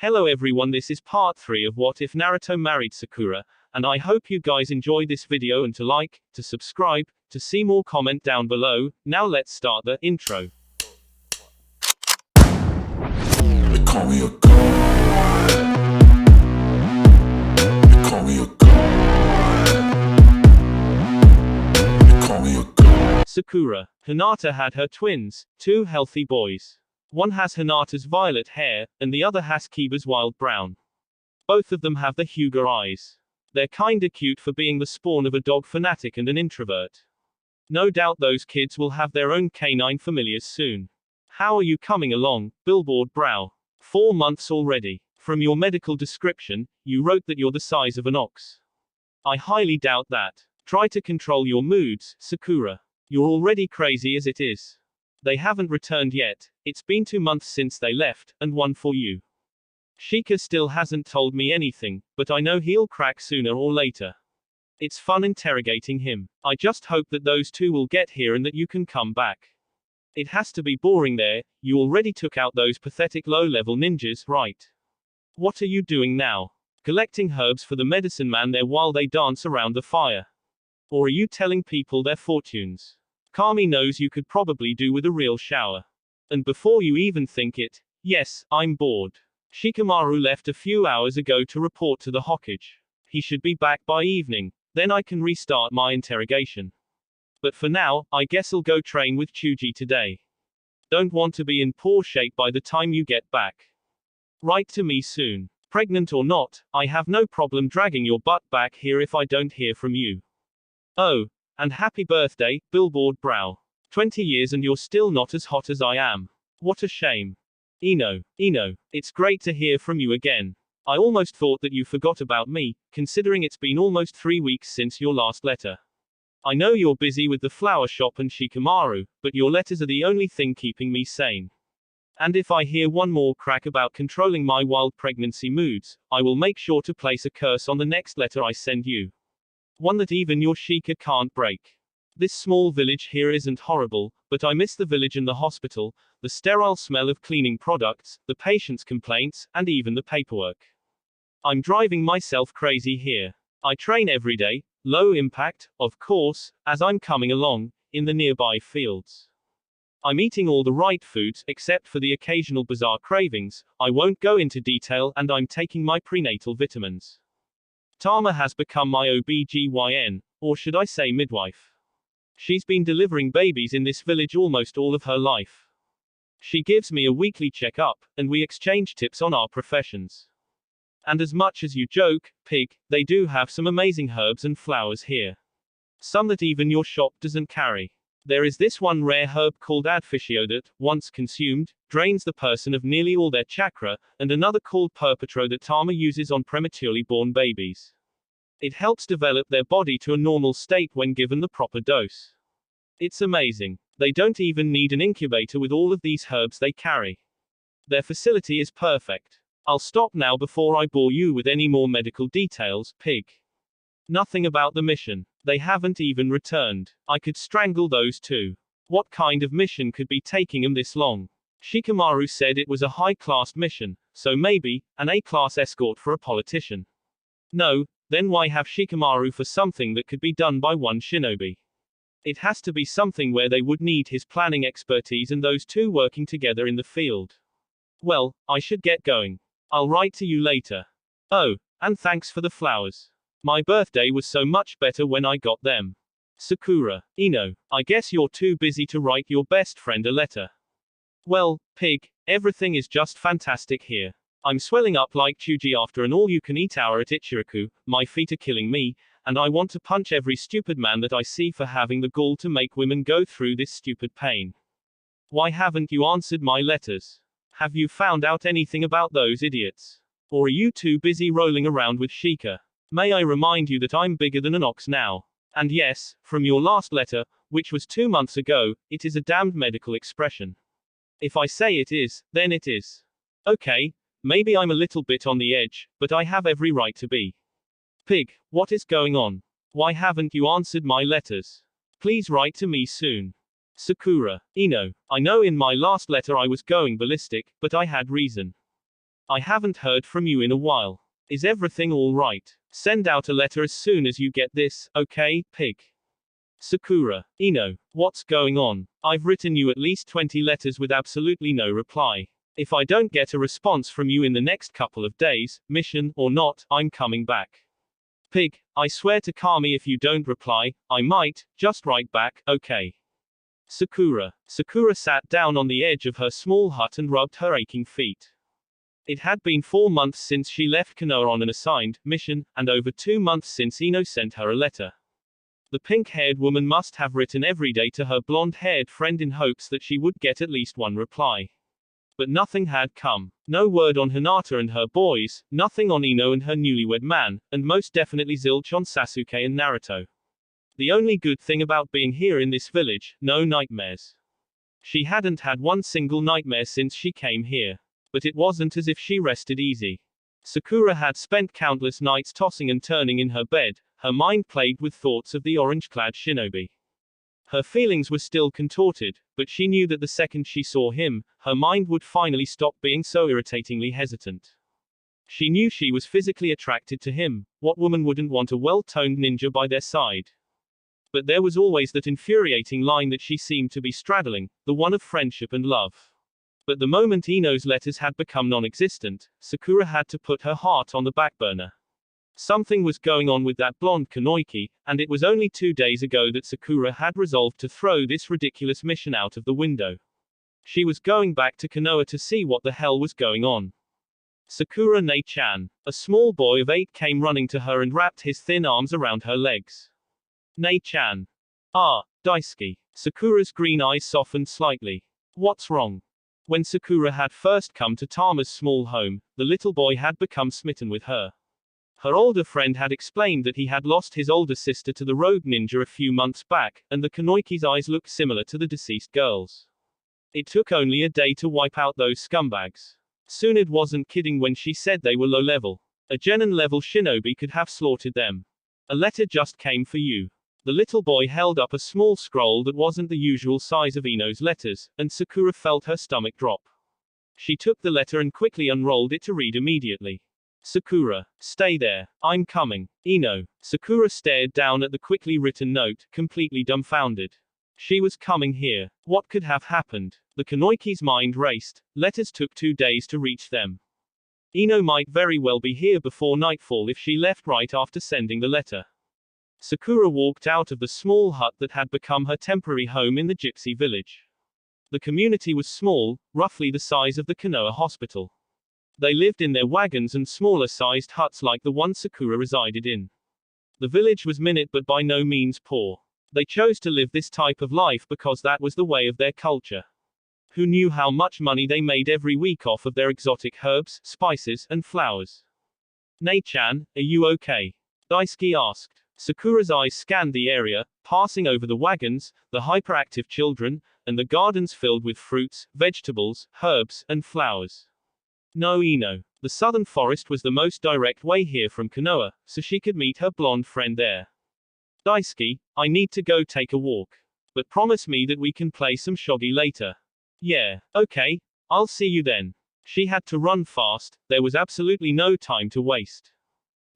Hello everyone, this is part 3 of What If Naruto Married Sakura, and I hope you guys enjoy this video and to like, to subscribe, to see more comment down below. Now let's start the intro. They call me a god. They call me a god. They call me a god. Sakura. Hinata had her twins, two healthy boys. One has Hinata's violet hair, and the other has Kiba's wild brown. Both of them have the Hyuga eyes. They're kinda cute for being the spawn of a dog fanatic and an introvert. No doubt those kids will have their own canine familiars soon. How are you coming along, Billboard Brow? 4 months already. From your medical description, you wrote that you're the size of an ox. I highly doubt that. Try to control your moods, Sakura. You're already crazy as it is. They haven't returned yet. It's been 2 months since they left, and one for you. Shika still hasn't told me anything, but I know he'll crack sooner or later. It's fun interrogating him. I just hope that those two will get here and that you can come back. It has to be boring there. You already took out those pathetic low-level ninjas, right? What are you doing now? Collecting herbs for the medicine man there while they dance around the fire? Or are you telling people their fortunes? Kami knows you could probably do with a real shower. And before you even think it, yes, I'm bored. Shikamaru left a few hours ago to report to the Hokage. He should be back by evening, then I can restart my interrogation. But for now, I guess I'll go train with Chuji today. Don't want to be in poor shape by the time you get back. Write to me soon. Pregnant or not, I have no problem dragging your butt back here if I don't hear from you. Oh, and happy birthday, Billboard Brow. 20 years and you're still not as hot as I am. What a shame. Ino, it's great to hear from you again. I almost thought that you forgot about me, considering it's been almost 3 weeks since your last letter. I know you're busy with the flower shop and Shikamaru, but your letters are the only thing keeping me sane. And if I hear one more crack about controlling my wild pregnancy moods, I will make sure to place a curse on the next letter I send you. One that even your Shika can't break. This small village here isn't horrible, but I miss the village and the hospital, the sterile smell of cleaning products, the patients' complaints, and even the paperwork. I'm driving myself crazy here. I train every day, low impact, of course, as I'm coming along, in the nearby fields. I'm eating all the right foods, except for the occasional bizarre cravings. I won't go into detail, and I'm taking my prenatal vitamins. Tama has become my OBGYN, or should I say midwife. She's been delivering babies in this village almost all of her life. She gives me a weekly checkup, and we exchange tips on our professions. And as much as you joke, pig, they do have some amazing herbs and flowers here. Some that even your shop doesn't carry. There is this one rare herb called adficio that, once consumed, drains the person of nearly all their chakra, and another called perpetro that Tama uses on prematurely born babies. It helps develop their body to a normal state when given the proper dose. It's amazing. They don't even need an incubator with all of these herbs they carry. Their facility is perfect. I'll stop now before I bore you with any more medical details, pig. Nothing about the mission. They haven't even returned. I could strangle those two. What kind of mission could be taking them this long? Shikamaru said it was a high-class mission, so maybe, an A-class escort for a politician. No, then why have Shikamaru for something that could be done by one shinobi? It has to be something where they would need his planning expertise and those two working together in the field. Well, I should get going. I'll write to you later. Oh, and thanks for the flowers. My birthday was so much better when I got them. Sakura. I guess you're too busy to write your best friend a letter. Well, pig, everything is just fantastic here. I'm swelling up like Chuji after an all-you-can-eat hour at Ichiraku, my feet are killing me, and I want to punch every stupid man that I see for having the gall to make women go through this stupid pain. Why haven't you answered my letters? Have you found out anything about those idiots? Or are you too busy rolling around with Shika? May I remind you that I'm bigger than an ox now. And yes, from your last letter, which was 2 months ago, it is a damned medical expression. If I say it is, then it is. Okay, maybe I'm a little bit on the edge, but I have every right to be. Pig, what is going on? Why haven't you answered my letters? Please write to me soon. Sakura. I know in my last letter I was going ballistic, but I had reason. I haven't heard from you in a while. Is everything all right? Send out a letter as soon as you get this, okay, pig? Sakura. Ino. What's going on? I've written you at least 20 letters with absolutely no reply. If I don't get a response from you in the next couple of days, mission or not, I'm coming back. Pig. I swear to Kami if you don't reply, I might just write back, okay. Sakura. Sakura sat down on the edge of her small hut and rubbed her aching feet. It had been 4 months since she left Konoha on an assigned mission, and over 2 months since Ino sent her a letter. The pink-haired woman must have written every day to her blonde-haired friend in hopes that she would get at least one reply. But nothing had come. No word on Hinata and her boys, nothing on Ino and her newlywed man, and most definitely zilch on Sasuke and Naruto. The only good thing about being here in this village, no nightmares. She hadn't had one single nightmare since she came here. But it wasn't as if she rested easy. Sakura had spent countless nights tossing and turning in her bed, her mind plagued with thoughts of the orange-clad shinobi. Her feelings were still contorted, but she knew that the second she saw him, her mind would finally stop being so irritatingly hesitant. She knew she was physically attracted to him. What woman wouldn't want a well-toned ninja by their side? But there was always that infuriating line that she seemed to be straddling, the one of friendship and love. But the moment Ino's letters had become non-existent, Sakura had to put her heart on the back burner. Something was going on with that blonde Kunoiki, and it was only 2 days ago that Sakura had resolved to throw this ridiculous mission out of the window. She was going back to Konoha to see what the hell was going on. Sakura Nei-chan. A small boy of 8 came running to her and wrapped his thin arms around her legs. Nei-chan. Ah, Daisuke. Sakura's green eyes softened slightly. What's wrong? When Sakura had first come to Tama's small home, the little boy had become smitten with her. Her older friend had explained that he had lost his older sister to the rogue ninja a few months back, and the Kunoiki's eyes looked similar to the deceased girl's. It took only a day to wipe out those scumbags. Tsunade wasn't kidding when she said they were low level. A Genin-level shinobi could have slaughtered them. A letter just came for you. The little boy held up a small scroll that wasn't the usual size of Ino's letters, and Sakura felt her stomach drop. She took the letter and quickly unrolled it to read immediately. Sakura. Stay there. I'm coming. Ino. Sakura stared down at the quickly written note, completely dumbfounded. She was coming here. What could have happened? The Kunoiki's mind raced. Letters took 2 days to reach them. Ino might very well be here before nightfall if she left right after sending the letter. Sakura walked out of the small hut that had become her temporary home in the gypsy village. The community was small, roughly the size of the Konoha hospital. They lived in their wagons and smaller-sized huts like the one Sakura resided in. The village was minute but by no means poor. They chose to live this type of life because that was the way of their culture. Who knew how much money they made every week off of their exotic herbs, spices, and flowers? Nei-chan, are you okay? Daisuke asked. Sakura's eyes scanned the area, passing over the wagons, the hyperactive children, and the gardens filled with fruits, vegetables, herbs, and flowers. No, Ino. The southern forest was the most direct way here from Konoha, so she could meet her blonde friend there. Daisuke, I need to go take a walk. But promise me that we can play some shogi later. Yeah, okay, I'll see you then. She had to run fast, there was absolutely no time to waste.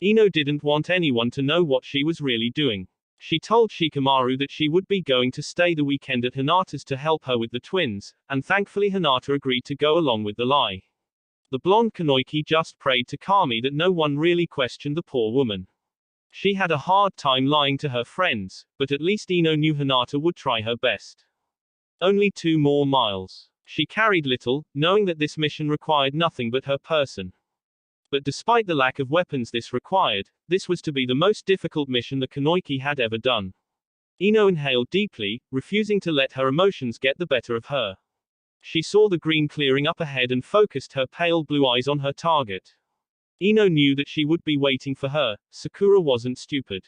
Ino didn't want anyone to know what she was really doing. She told Shikamaru that she would be going to stay the weekend at Hinata's to help her with the twins, and thankfully Hinata agreed to go along with the lie. The blonde Kunoiki just prayed to Kami that no one really questioned the poor woman. She had a hard time lying to her friends, but at least Ino knew Hinata would try her best. Only 2 more miles. She carried little, knowing that this mission required nothing but her person. But despite the lack of weapons this required, this was to be the most difficult mission the Kunoiki had ever done. Ino inhaled deeply, refusing to let her emotions get the better of her. She saw the green clearing up ahead and focused her pale blue eyes on her target. Ino knew that she would be waiting for her. Sakura wasn't stupid.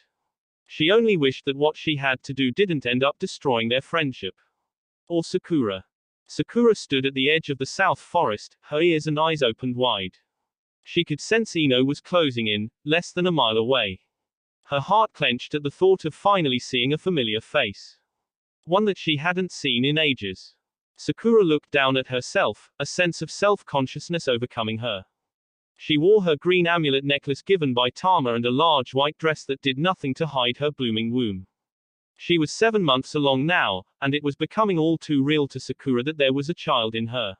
She only wished that what she had to do didn't end up destroying their friendship. Or Sakura. Sakura stood at the edge of the south forest, her ears and eyes opened wide. She could sense Ino was closing in, less than a mile away. Her heart clenched at the thought of finally seeing a familiar face. One that she hadn't seen in ages. Sakura looked down at herself, a sense of self-consciousness overcoming her. She wore her green amulet necklace given by Tama and a large white dress that did nothing to hide her blooming womb. She was 7 months along now, and it was becoming all too real to Sakura that there was a child in her.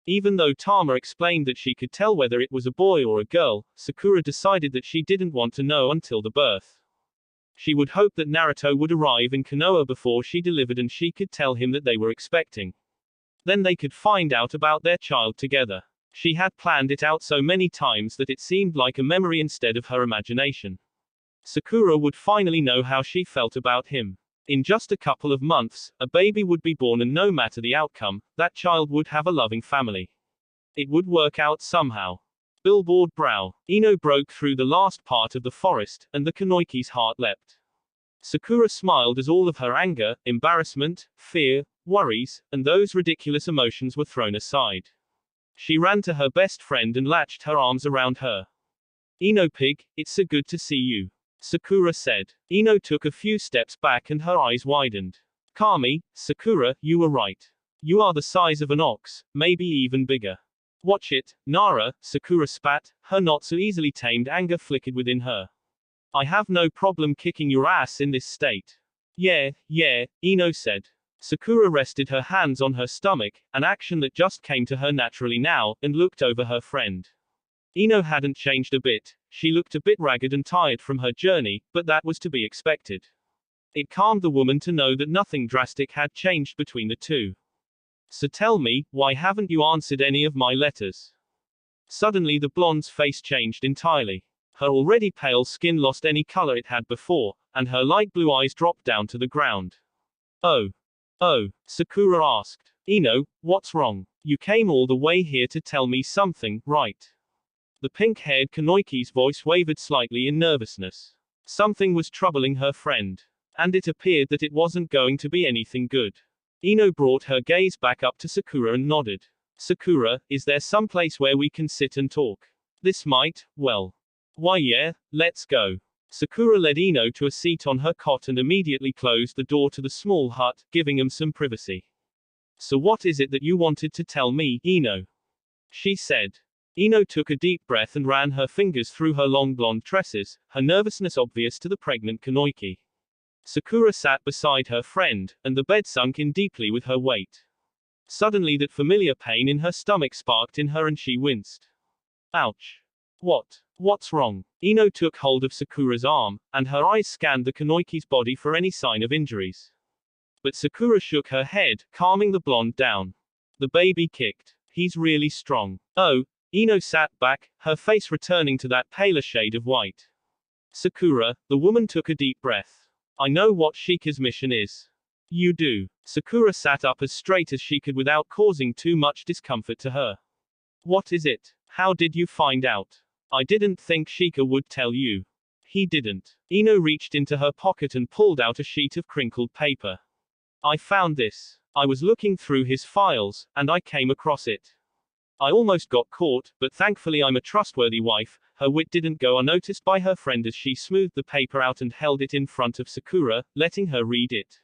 Even though Tama explained that she could tell whether it was a boy or a girl, Sakura decided that she didn't want to know until the birth. She would hope that Naruto would arrive in Konoha before she delivered and she could tell him that they were expecting. Then they could find out about their child together. She had planned it out so many times that it seemed like a memory instead of her imagination. Sakura would finally know how she felt about him. In just a couple of months, a baby would be born and no matter the outcome, that child would have a loving family. It would work out somehow. Billboard brow. Ino broke through the last part of the forest, and the Kunoichi's heart leapt. Sakura smiled as all of her anger, embarrassment, fear, worries, and those ridiculous emotions were thrown aside. She ran to her best friend and latched her arms around her. Ino pig, it's so good to see you, Sakura said. Ino took a few steps back and her eyes widened. Kami, Sakura, you were right. You are the size of an ox, maybe even bigger. Watch it, Nara, Sakura spat, her not so easily tamed anger flickered within her. I have no problem kicking your ass in this state. Yeah, Ino said. Sakura rested her hands on her stomach, an action that just came to her naturally now, and looked over her friend. Ino hadn't changed a bit. She looked a bit ragged and tired from her journey, but that was to be expected. It calmed the woman to know that nothing drastic had changed between the two. So tell me, why haven't you answered any of my letters? Suddenly the blonde's face changed entirely. Her already pale skin lost any color it had before, and her light blue eyes dropped down to the ground. Oh, Sakura asked. Ino, what's wrong? You came all the way here to tell me something, right? The pink-haired Kunoichi's voice wavered slightly in nervousness. Something was troubling her friend. And it appeared that it wasn't going to be anything good. Ino brought her gaze back up to Sakura and nodded. Sakura, is there some place where we can sit and talk? This might, well. Why yeah, let's go. Sakura led Ino to a seat on her cot and immediately closed the door to the small hut, giving him some privacy. So what is it that you wanted to tell me, Ino? She said. Ino took a deep breath and ran her fingers through her long blonde tresses, her nervousness obvious to the pregnant Kunoichi. Sakura sat beside her friend, and the bed sunk in deeply with her weight. Suddenly that familiar pain in her stomach sparked in her and she winced. Ouch. What's wrong? Ino took hold of Sakura's arm, and her eyes scanned the Kunoichi's body for any sign of injuries. But Sakura shook her head, calming the blonde down. The baby kicked. He's really strong. Oh. Ino sat back, her face returning to that paler shade of white. Sakura, the woman took a deep breath. I know what Shika's mission is. You do. Sakura sat up as straight as she could without causing too much discomfort to her. What is it? How did you find out? I didn't think Shika would tell you. He didn't. Ino reached into her pocket and pulled out a sheet of crinkled paper. I found this. I was looking through his files, and I came across it. I almost got caught, but thankfully I'm a trustworthy wife. Her wit didn't go unnoticed by her friend as she smoothed the paper out and held it in front of Sakura, letting her read it.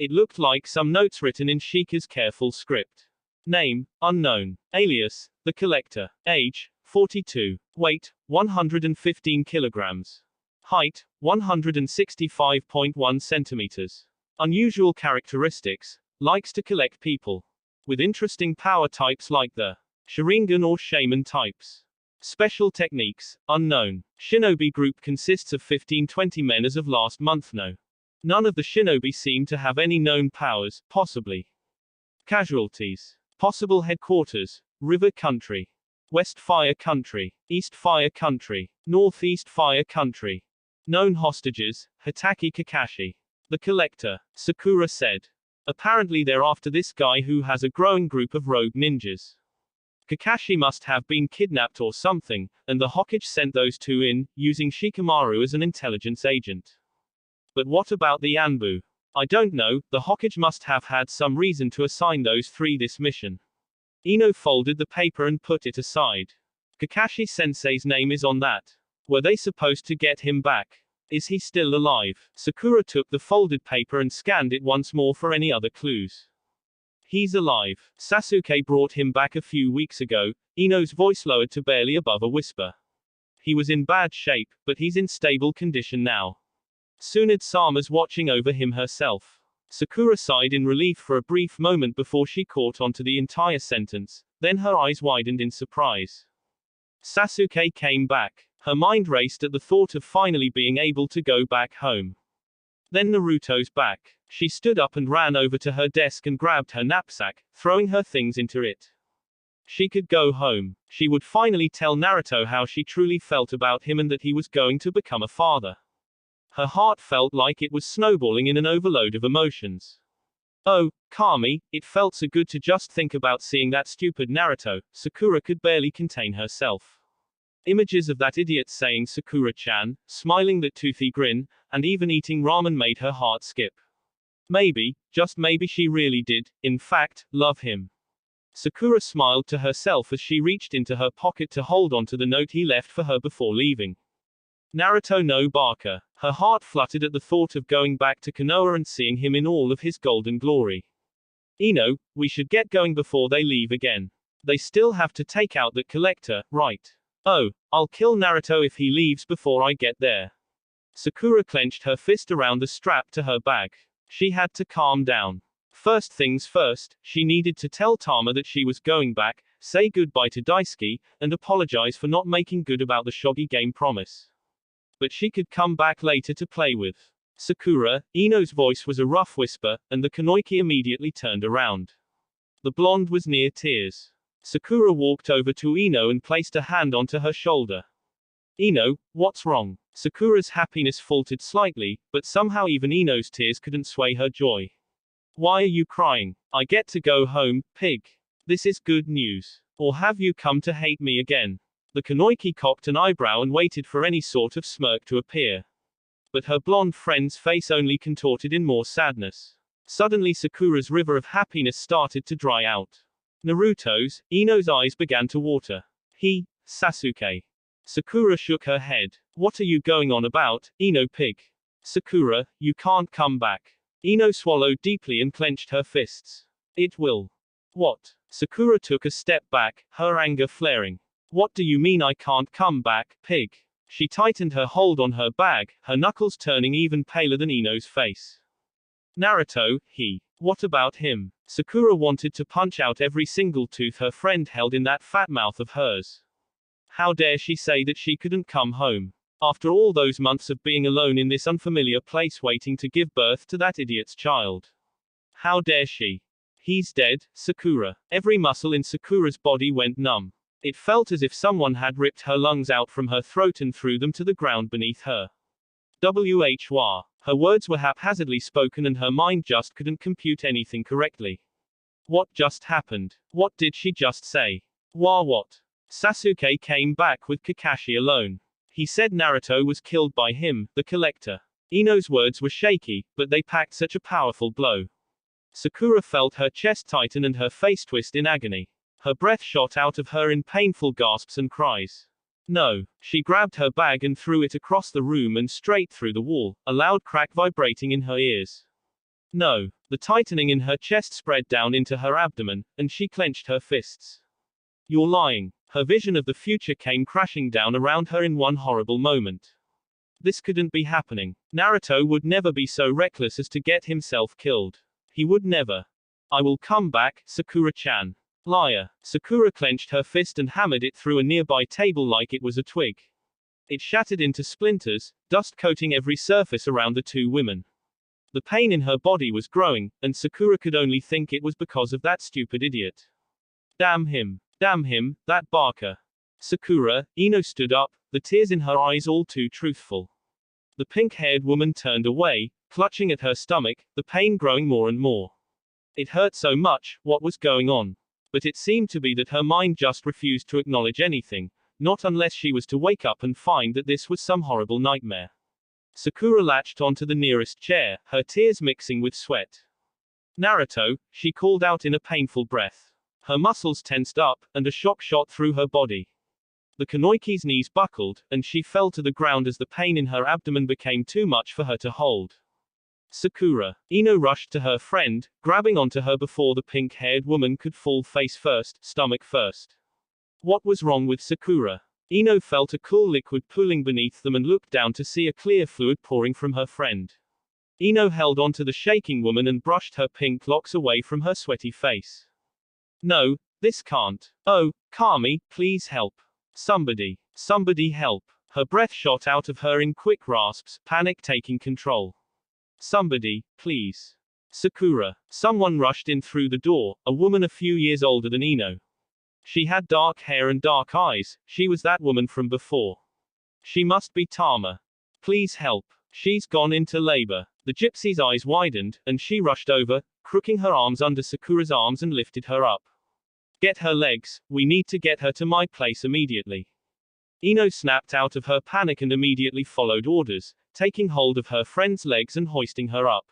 It looked like some notes written in Shika's careful script. Name, unknown. Alias, the collector. Age, 42. Weight, 115 kilograms. Height, 165.1 centimeters. Unusual characteristics, likes to collect people. With interesting power types like the Sharingan or Shaman types. Special techniques, unknown. Shinobi group consists of 15-20 men as of last month. No. None of the shinobi seem to have any known powers, possibly. Casualties. Possible headquarters, River Country. West Fire Country. East Fire Country. Northeast Fire Country. Known hostages, Hitaki Kakashi. The collector, Sakura said. Apparently they're after this guy who has a growing group of rogue ninjas. Kakashi must have been kidnapped or something, and the Hokage sent those two in, using Shikamaru as an intelligence agent. But what about the Anbu? I don't know, the Hokage must have had some reason to assign those three this mission. Ino folded the paper and put it aside. Kakashi-sensei's name is on that. Were they supposed to get him back? Is he still alive? Sakura took the folded paper and scanned it once more for any other clues. He's alive. Sasuke brought him back a few weeks ago, Ino's voice lowered to barely above a whisper. He was in bad shape, but he's in stable condition now. Tsunade-sama's watching over him herself. Sakura sighed in relief for a brief moment before she caught on to the entire sentence, then her eyes widened in surprise. Sasuke came back. Her mind raced at the thought of finally being able to go back home. Then Naruto's back. She stood up and ran over to her desk and grabbed her knapsack, throwing her things into it. She could go home. She would finally tell Naruto how she truly felt about him and that he was going to become a father. Her heart felt like it was snowballing in an overload of emotions. Oh, Kami, it felt so good to just think about seeing that stupid Naruto. Sakura could barely contain herself. Images of that idiot saying Sakura-chan, smiling that toothy grin, and even eating ramen made her heart skip. Maybe, just maybe she really did, in fact, love him. Sakura smiled to herself as she reached into her pocket to hold on to the note he left for her before leaving. Naruto no Baka. Her heart fluttered at the thought of going back to Konoha and seeing him in all of his golden glory. Ino, we should get going before they leave again. They still have to take out that collector, right? Oh, I'll kill Naruto if he leaves before I get there. Sakura clenched her fist around the strap to her bag. She had to calm down. First things first, she needed to tell Tama that she was going back, say goodbye to Daisuke, and apologize for not making good about the shogi game promise. But she could come back later to play with Sakura. Ino's voice was a rough whisper, and the Kunoichi immediately turned around. The blonde was near tears. Sakura walked over to Ino and placed a hand onto her shoulder. Ino, what's wrong? Sakura's happiness faltered slightly, but somehow even Ino's tears couldn't sway her joy. Why are you crying? I get to go home, pig. This is good news. Or have you come to hate me again? The Kunoichi cocked an eyebrow and waited for any sort of smirk to appear. But her blonde friend's face only contorted in more sadness. Suddenly Sakura's river of happiness started to dry out. Naruto's, Ino's eyes began to water. Sasuke. Sakura shook her head. What are you going on about, Ino pig? Sakura, you can't come back. Ino swallowed deeply and clenched her fists. It will. What? Sakura took a step back, her anger flaring. What do you mean I can't come back, pig? She tightened her hold on her bag, her knuckles turning even paler than Ino's face. Naruto, what about him? Sakura wanted to punch out every single tooth her friend held in that fat mouth of hers. How dare she say that she couldn't come home? After all those months of being alone in this unfamiliar place waiting to give birth to that idiot's child. How dare she? He's dead, Sakura. Every muscle in Sakura's body went numb. It felt as if someone had ripped her lungs out from her throat and threw them to the ground beneath her. Whwa. Her words were haphazardly spoken and her mind just couldn't compute anything correctly. What just happened? What did she just say? What? Sasuke came back with Kakashi alone. He said Naruto was killed by him, the collector. Ino's words were shaky, but they packed such a powerful blow. Sakura felt her chest tighten and her face twist in agony. Her breath shot out of her in painful gasps and cries. No. She grabbed her bag and threw it across the room and straight through the wall, a loud crack vibrating in her ears. No. The tightening in her chest spread down into her abdomen, and she clenched her fists. You're lying. Her vision of the future came crashing down around her in one horrible moment. This couldn't be happening. Naruto would never be so reckless as to get himself killed. He would never. I will come back, Sakura-chan. Liar. Sakura clenched her fist and hammered it through a nearby table like it was a twig. It shattered into splinters, dust coating every surface around the two women. The pain in her body was growing, and Sakura could only think it was because of that stupid idiot. Damn him. Damn him, that Baka. Sakura, Ino stood up, the tears in her eyes all too truthful. The pink-haired woman turned away, clutching at her stomach, the pain growing more and more. It hurt so much, what was going on? But it seemed to be that her mind just refused to acknowledge anything, not unless she was to wake up and find that this was some horrible nightmare. Sakura latched onto the nearest chair, her tears mixing with sweat. Naruto, she called out in a painful breath. Her muscles tensed up, and a shock shot through her body. The Kunoichi's knees buckled, and she fell to the ground as the pain in her abdomen became too much for her to hold. Sakura. Ino rushed to her friend, grabbing onto her before the pink-haired woman could fall face first, stomach first. What was wrong with Sakura? Ino felt a cool liquid pooling beneath them and looked down to see a clear fluid pouring from her friend. Ino held onto the shaking woman and brushed her pink locks away from her sweaty face. No, this can't. Oh, Kami, please help. Somebody help. Her breath shot out of her in quick rasps, panic taking control. Somebody, please. Sakura. Someone rushed in through the door, a woman a few years older than Ino. She had dark hair and dark eyes, she was that woman from before. She must be Tama. Please help. She's gone into labor. The gypsy's eyes widened, and she rushed over, crooking her arms under Sakura's arms and lifted her up. Get her legs, we need to get her to my place immediately. Ino snapped out of her panic and immediately followed orders, taking hold of her friend's legs and hoisting her up.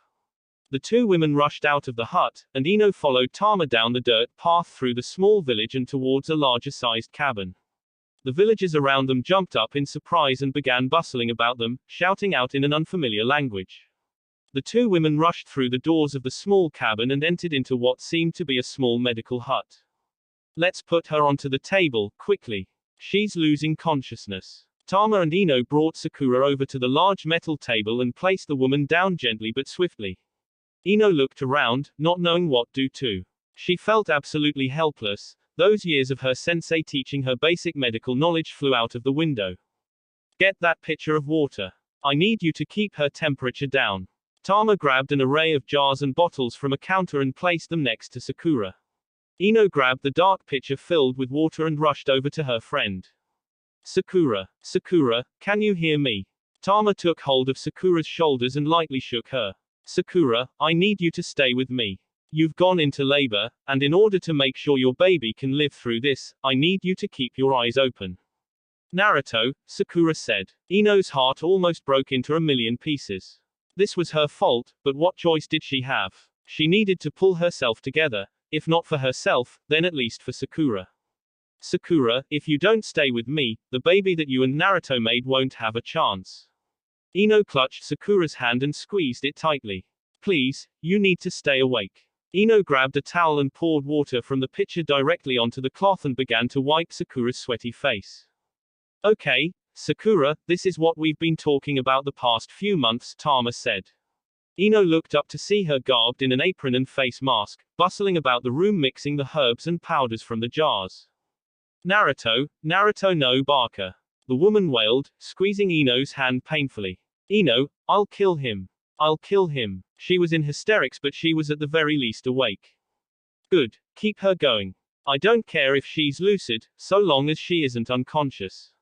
The two women rushed out of the hut, and Ino followed Tama down the dirt path through the small village and towards a larger-sized cabin. The villagers around them jumped up in surprise and began bustling about them, shouting out in an unfamiliar language. The two women rushed through the doors of the small cabin and entered into what seemed to be a small medical hut. Let's put her onto the table, quickly. She's losing consciousness. Tama and Ino brought Sakura over to the large metal table and placed the woman down gently but swiftly. Ino looked around, not knowing what to do. She felt absolutely helpless. Those years of her sensei teaching her basic medical knowledge flew out of the window. Get that pitcher of water. I need you to keep her temperature down. Tama grabbed an array of jars and bottles from a counter and placed them next to Sakura. Ino grabbed the dark pitcher filled with water and rushed over to her friend. Sakura, can you hear me? Tama took hold of Sakura's shoulders and lightly shook her. Sakura, I need you to stay with me. You've gone into labor, and in order to make sure your baby can live through this, I need you to keep your eyes open. Naruto, Sakura said. Ino's heart almost broke into a million pieces. This was her fault, but what choice did she have? She needed to pull herself together, if not for herself, then at least for Sakura. Sakura, if you don't stay with me, the baby that you and Naruto made won't have a chance. Ino clutched Sakura's hand and squeezed it tightly. Please, you need to stay awake. Ino grabbed a towel and poured water from the pitcher directly onto the cloth and began to wipe Sakura's sweaty face. Okay, Sakura, this is what we've been talking about the past few months, Tama said. Ino looked up to see her garbed in an apron and face mask, bustling about the room mixing the herbs and powders from the jars. Naruto no Baka. The woman wailed, squeezing Ino's hand painfully. Ino, I'll kill him. She was in hysterics, but she was at the very least awake. Good, keep her going. I don't care if she's lucid, so long as she isn't unconscious.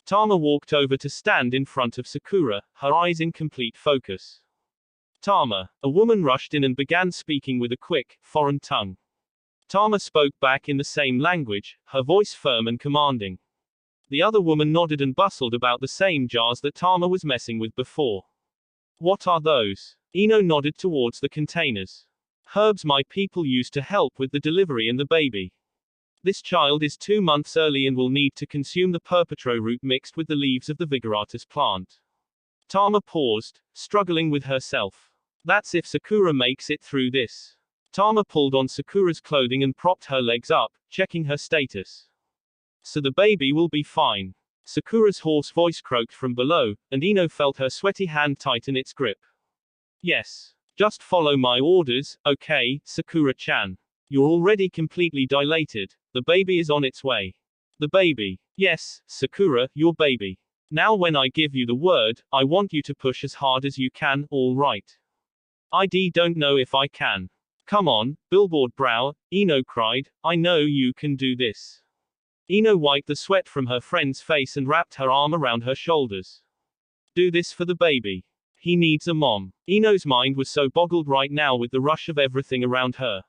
Tama walked over to stand in front of Sakura, her eyes in complete focus. Tama. A woman rushed in and began speaking with a quick, foreign tongue. Tama spoke back in the same language, her voice firm and commanding. The other woman nodded and bustled about the same jars that Tama was messing with before. What are those? Ino nodded towards the containers. Herbs my people used to help with the delivery and the baby. This child is 2 months early and will need to consume the perpetro root mixed with the leaves of the Vigoratus plant. Tama paused, struggling with herself. That's if Sakura makes it through this. Tama pulled on Sakura's clothing and propped her legs up, checking her status. So the baby will be fine. Sakura's hoarse voice croaked from below, and Ino felt her sweaty hand tighten its grip. Yes. Just follow my orders, okay, Sakura-chan. You're already completely dilated. The baby is on its way. The baby. Yes, Sakura, your baby. Now when I give you the word, I want you to push as hard as you can, all right. I don't know if I can. Come on, billboard brow, Ino cried, I know you can do this. Ino wiped the sweat from her friend's face and wrapped her arm around her shoulders. Do this for the baby. He needs a mom. Ino's mind was so boggled right now with the rush of everything around her.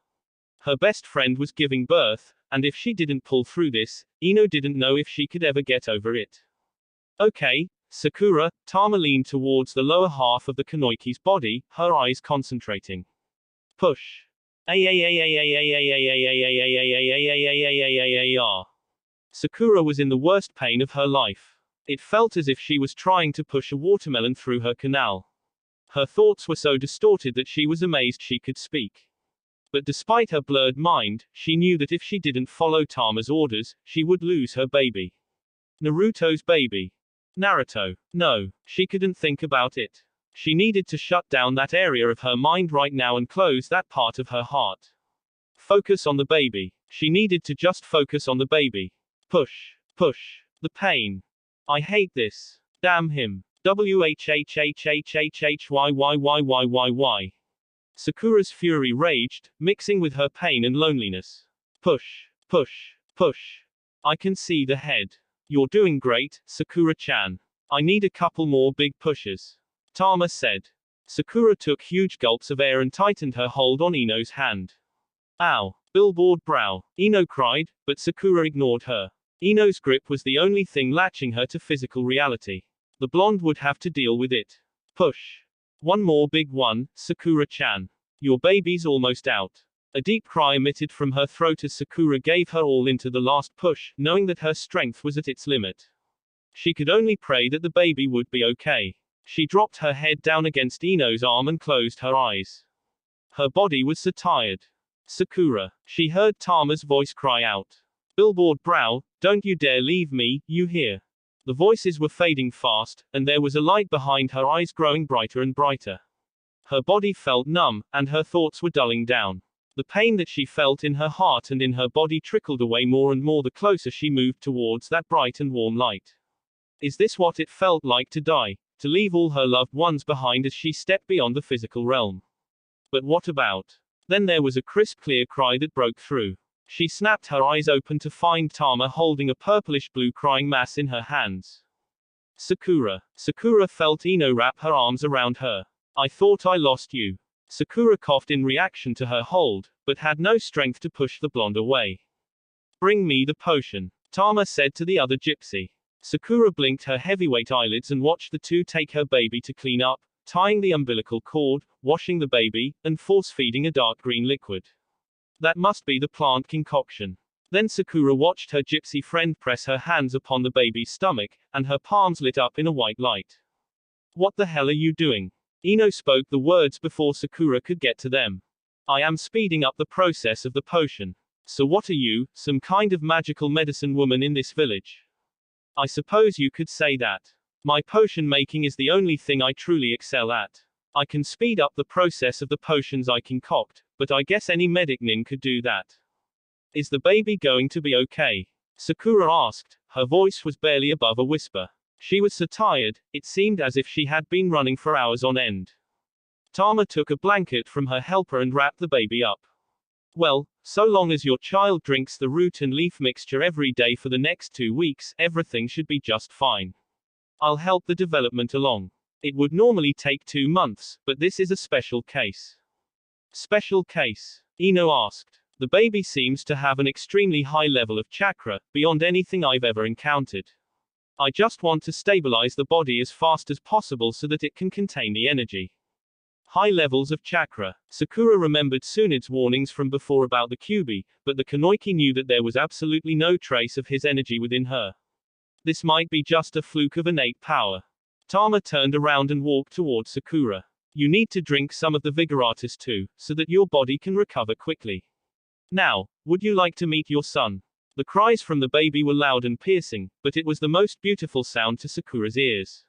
Her best friend was giving birth, and if she didn't pull through this, Ino didn't know if she could ever get over it. Okay, Sakura, Tama leaned towards the lower half of the Kanoiki's body, her eyes concentrating. Push. Sakura was in the worst pain of her life. It felt as if she was trying to push a watermelon through her canal. Her thoughts were so distorted that she was amazed she could speak. But despite her blurred mind, she knew that if she didn't follow Tama's orders, she would lose her baby. Naruto's baby. Naruto. No, she couldn't think about it. She needed to shut down that area of her mind right now and close that part of her heart. Focus on the baby. She needed to just focus on the baby. Push. Push. The pain. I hate this. Damn him. WHHHHHHHYYYYYYY. Sakura's fury raged, mixing with her pain and loneliness. Push. Push. Push. I can see the head. You're doing great, Sakura-chan. I need a couple more big pushes. Tama said. Sakura took huge gulps of air and tightened her hold on Ino's hand. Ow. Billboard brow. Ino cried, but Sakura ignored her. Ino's grip was the only thing latching her to physical reality. The blonde would have to deal with it. Push. One more big one, Sakura-chan. Your baby's almost out. A deep cry emitted from her throat as Sakura gave her all into the last push, knowing that her strength was at its limit. She could only pray that the baby would be okay. She dropped her head down against Ino's arm and closed her eyes. Her body was so tired. Sakura. She heard Tama's voice cry out. Billboard brow, don't you dare leave me, you hear? The voices were fading fast, and there was a light behind her eyes growing brighter and brighter. Her body felt numb, and her thoughts were dulling down. The pain that she felt in her heart and in her body trickled away more and more the closer she moved towards that bright and warm light. Is this what it felt like to die? To leave all her loved ones behind as she stepped beyond the physical realm? But what about? Then there was a crisp clear cry that broke through. She snapped her eyes open to find Tama holding a purplish-blue crying mass in her hands. Sakura. Sakura felt Ino wrap her arms around her. I thought I lost you. Sakura coughed in reaction to her hold, but had no strength to push the blonde away. Bring me the potion, Tama said to the other gypsy. Sakura blinked her heavyweight eyelids and watched the two take her baby to clean up, tying the umbilical cord, washing the baby, and force-feeding a dark green liquid. That must be the plant concoction. Then Sakura watched her gypsy friend press her hands upon the baby's stomach, and her palms lit up in a white light. What the hell are you doing? Ino spoke the words before Sakura could get to them. I am speeding up the process of the potion. So what are you, some kind of magical medicine woman in this village? I suppose you could say that. My potion making is the only thing I truly excel at. I can speed up the process of the potions I concoct, but I guess any medic nin could do that. Is the baby going to be okay? Sakura asked. Her voice was barely above a whisper. She was so tired, it seemed as if she had been running for hours on end. Tama took a blanket from her helper and wrapped the baby up. Well, so long as your child drinks the root and leaf mixture every day for the next 2 weeks, everything should be just fine. I'll help the development along. It would normally take 2 months, but this is a special case. Special case? Ino asked. The baby seems to have an extremely high level of chakra, beyond anything I've ever encountered. I just want to stabilize the body as fast as possible so that it can contain the energy. High levels of chakra. Sakura remembered Tsunade's warnings from before about the Kyuubi, but the Kunoichi knew that there was absolutely no trace of his energy within her. This might be just a fluke of innate power. Tama turned around and walked toward Sakura. You need to drink some of the Vigoratus too, so that your body can recover quickly. Now, would you like to meet your son? The cries from the baby were loud and piercing, but it was the most beautiful sound to Sakura's ears.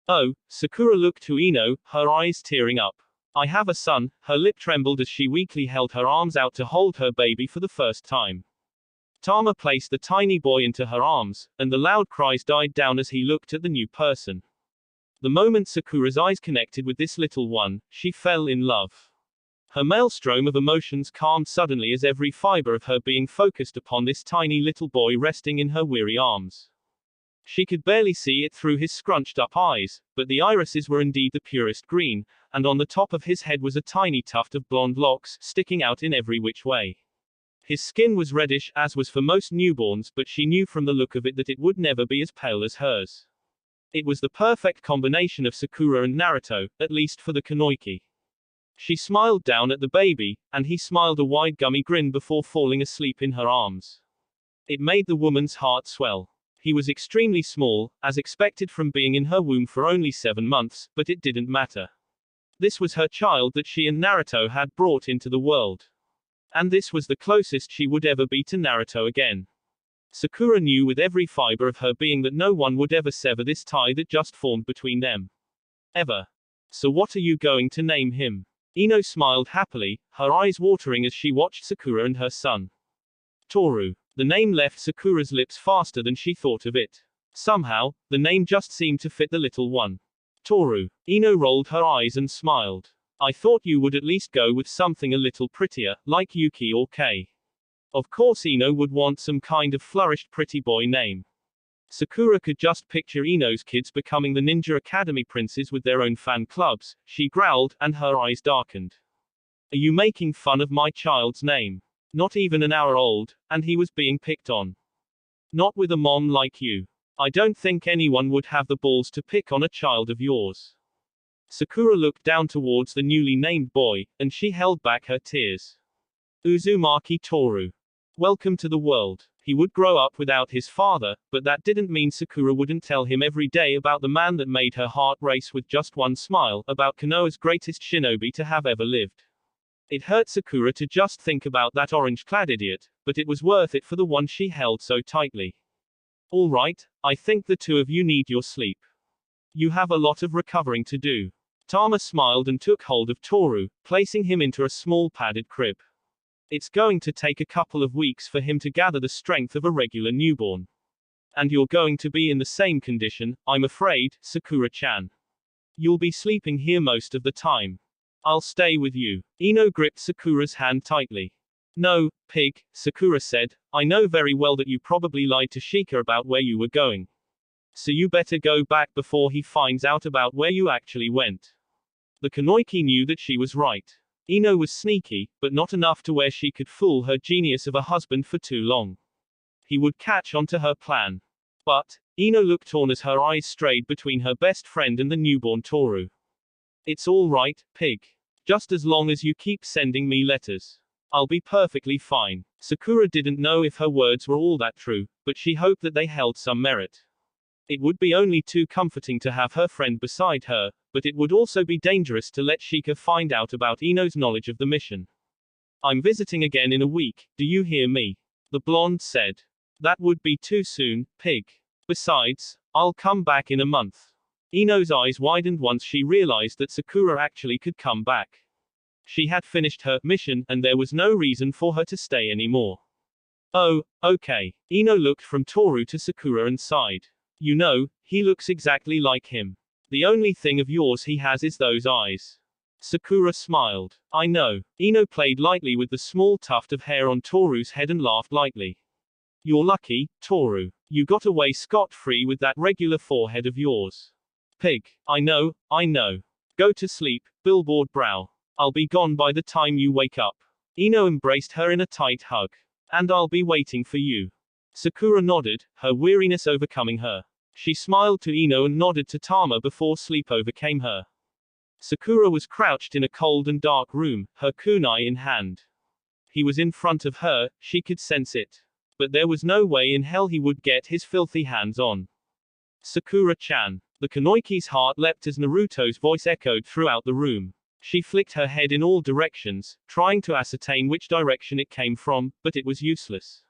Oh, Sakura looked to Ino, her eyes tearing up. I have a son. Her lip trembled as she weakly held her arms out to hold her baby for the first time. Tama placed the tiny boy into her arms, and the loud cries died down as he looked at the new person. The moment Sakura's eyes connected with this little one, she fell in love. Her maelstrom of emotions calmed suddenly as every fiber of her being focused upon this tiny little boy resting in her weary arms. She could barely see it through his scrunched-up eyes, but the irises were indeed the purest green, and on the top of his head was a tiny tuft of blonde locks, sticking out in every which way. His skin was reddish, as was for most newborns, but she knew from the look of it that it would never be as pale as hers. It was the perfect combination of Sakura and Naruto, at least for the Kunoichi. She smiled down at the baby, and he smiled a wide gummy grin before falling asleep in her arms. It made the woman's heart swell. He was extremely small, as expected from being in her womb for only 7 months, but it didn't matter. This was her child that she and Naruto had brought into the world. And this was the closest she would ever be to Naruto again. Sakura knew with every fiber of her being that no one would ever sever this tie that just formed between them. Ever. So what are you going to name him? Ino smiled happily, her eyes watering as she watched Sakura and her son. Toru. The name left Sakura's lips faster than she thought of it. Somehow, the name just seemed to fit the little one. Toru. Ino rolled her eyes and smiled. I thought you would at least go with something a little prettier, like Yuki or Kei. Of course Ino would want some kind of flourished pretty boy name. Sakura could just picture Ino's kids becoming the Ninja Academy princes with their own fan clubs, she growled, and her eyes darkened. Are you making fun of my child's name? Not even an hour old, and he was being picked on. Not with a mom like you. I don't think anyone would have the balls to pick on a child of yours. Sakura looked down towards the newly named boy, and she held back her tears. Uzumaki Toru. Welcome to the world. He would grow up without his father, but that didn't mean Sakura wouldn't tell him every day about the man that made her heart race with just one smile, about Konoha's greatest shinobi to have ever lived. It hurt Sakura to just think about that orange-clad idiot, but it was worth it for the one she held so tightly. All right, I think the two of you need your sleep. You have a lot of recovering to do. Tama smiled and took hold of Toru, placing him into a small padded crib. It's going to take a couple of weeks for him to gather the strength of a regular newborn. And you're going to be in the same condition, I'm afraid, Sakura-chan. You'll be sleeping here most of the time. I'll stay with you. Ino gripped Sakura's hand tightly. No, pig, Sakura said, I know very well that you probably lied to Shika about where you were going. So you better go back before he finds out about where you actually went. The Kunoichi knew that she was right. Ino was sneaky, but not enough to where she could fool her genius of a husband for too long. He would catch on to her plan. But, Ino looked torn as her eyes strayed between her best friend and the newborn Toru. It's all right, pig. Just as long as you keep sending me letters. I'll be perfectly fine. Sakura didn't know if her words were all that true, but she hoped that they held some merit. It would be only too comforting to have her friend beside her, but it would also be dangerous to let Shika find out about Ino's knowledge of the mission. I'm visiting again in a week, do you hear me? The blonde said. That would be too soon, pig. Besides, I'll come back in a month. Ino's eyes widened once she realized that Sakura actually could come back. She had finished her mission, and there was no reason for her to stay anymore. Oh, okay. Ino looked from Toru to Sakura and sighed. You know, he looks exactly like him. The only thing of yours he has is those eyes. Sakura smiled. I know. Ino played lightly with the small tuft of hair on Toru's head and laughed lightly. You're lucky, Toru. You got away scot-free with that regular forehead of yours. Pig. I know, I know. Go to sleep, billboard brow. I'll be gone by the time you wake up. Ino embraced her in a tight hug. And I'll be waiting for you. Sakura nodded, her weariness overcoming her. She smiled to Ino and nodded to Tama before sleep overcame her. Sakura was crouched in a cold and dark room, her kunai in hand. He was in front of her, she could sense it. But there was no way in hell he would get his filthy hands on Sakura-chan. The Kunoichi's heart leapt as Naruto's voice echoed throughout the room. She flicked her head in all directions, trying to ascertain which direction it came from, but it was useless.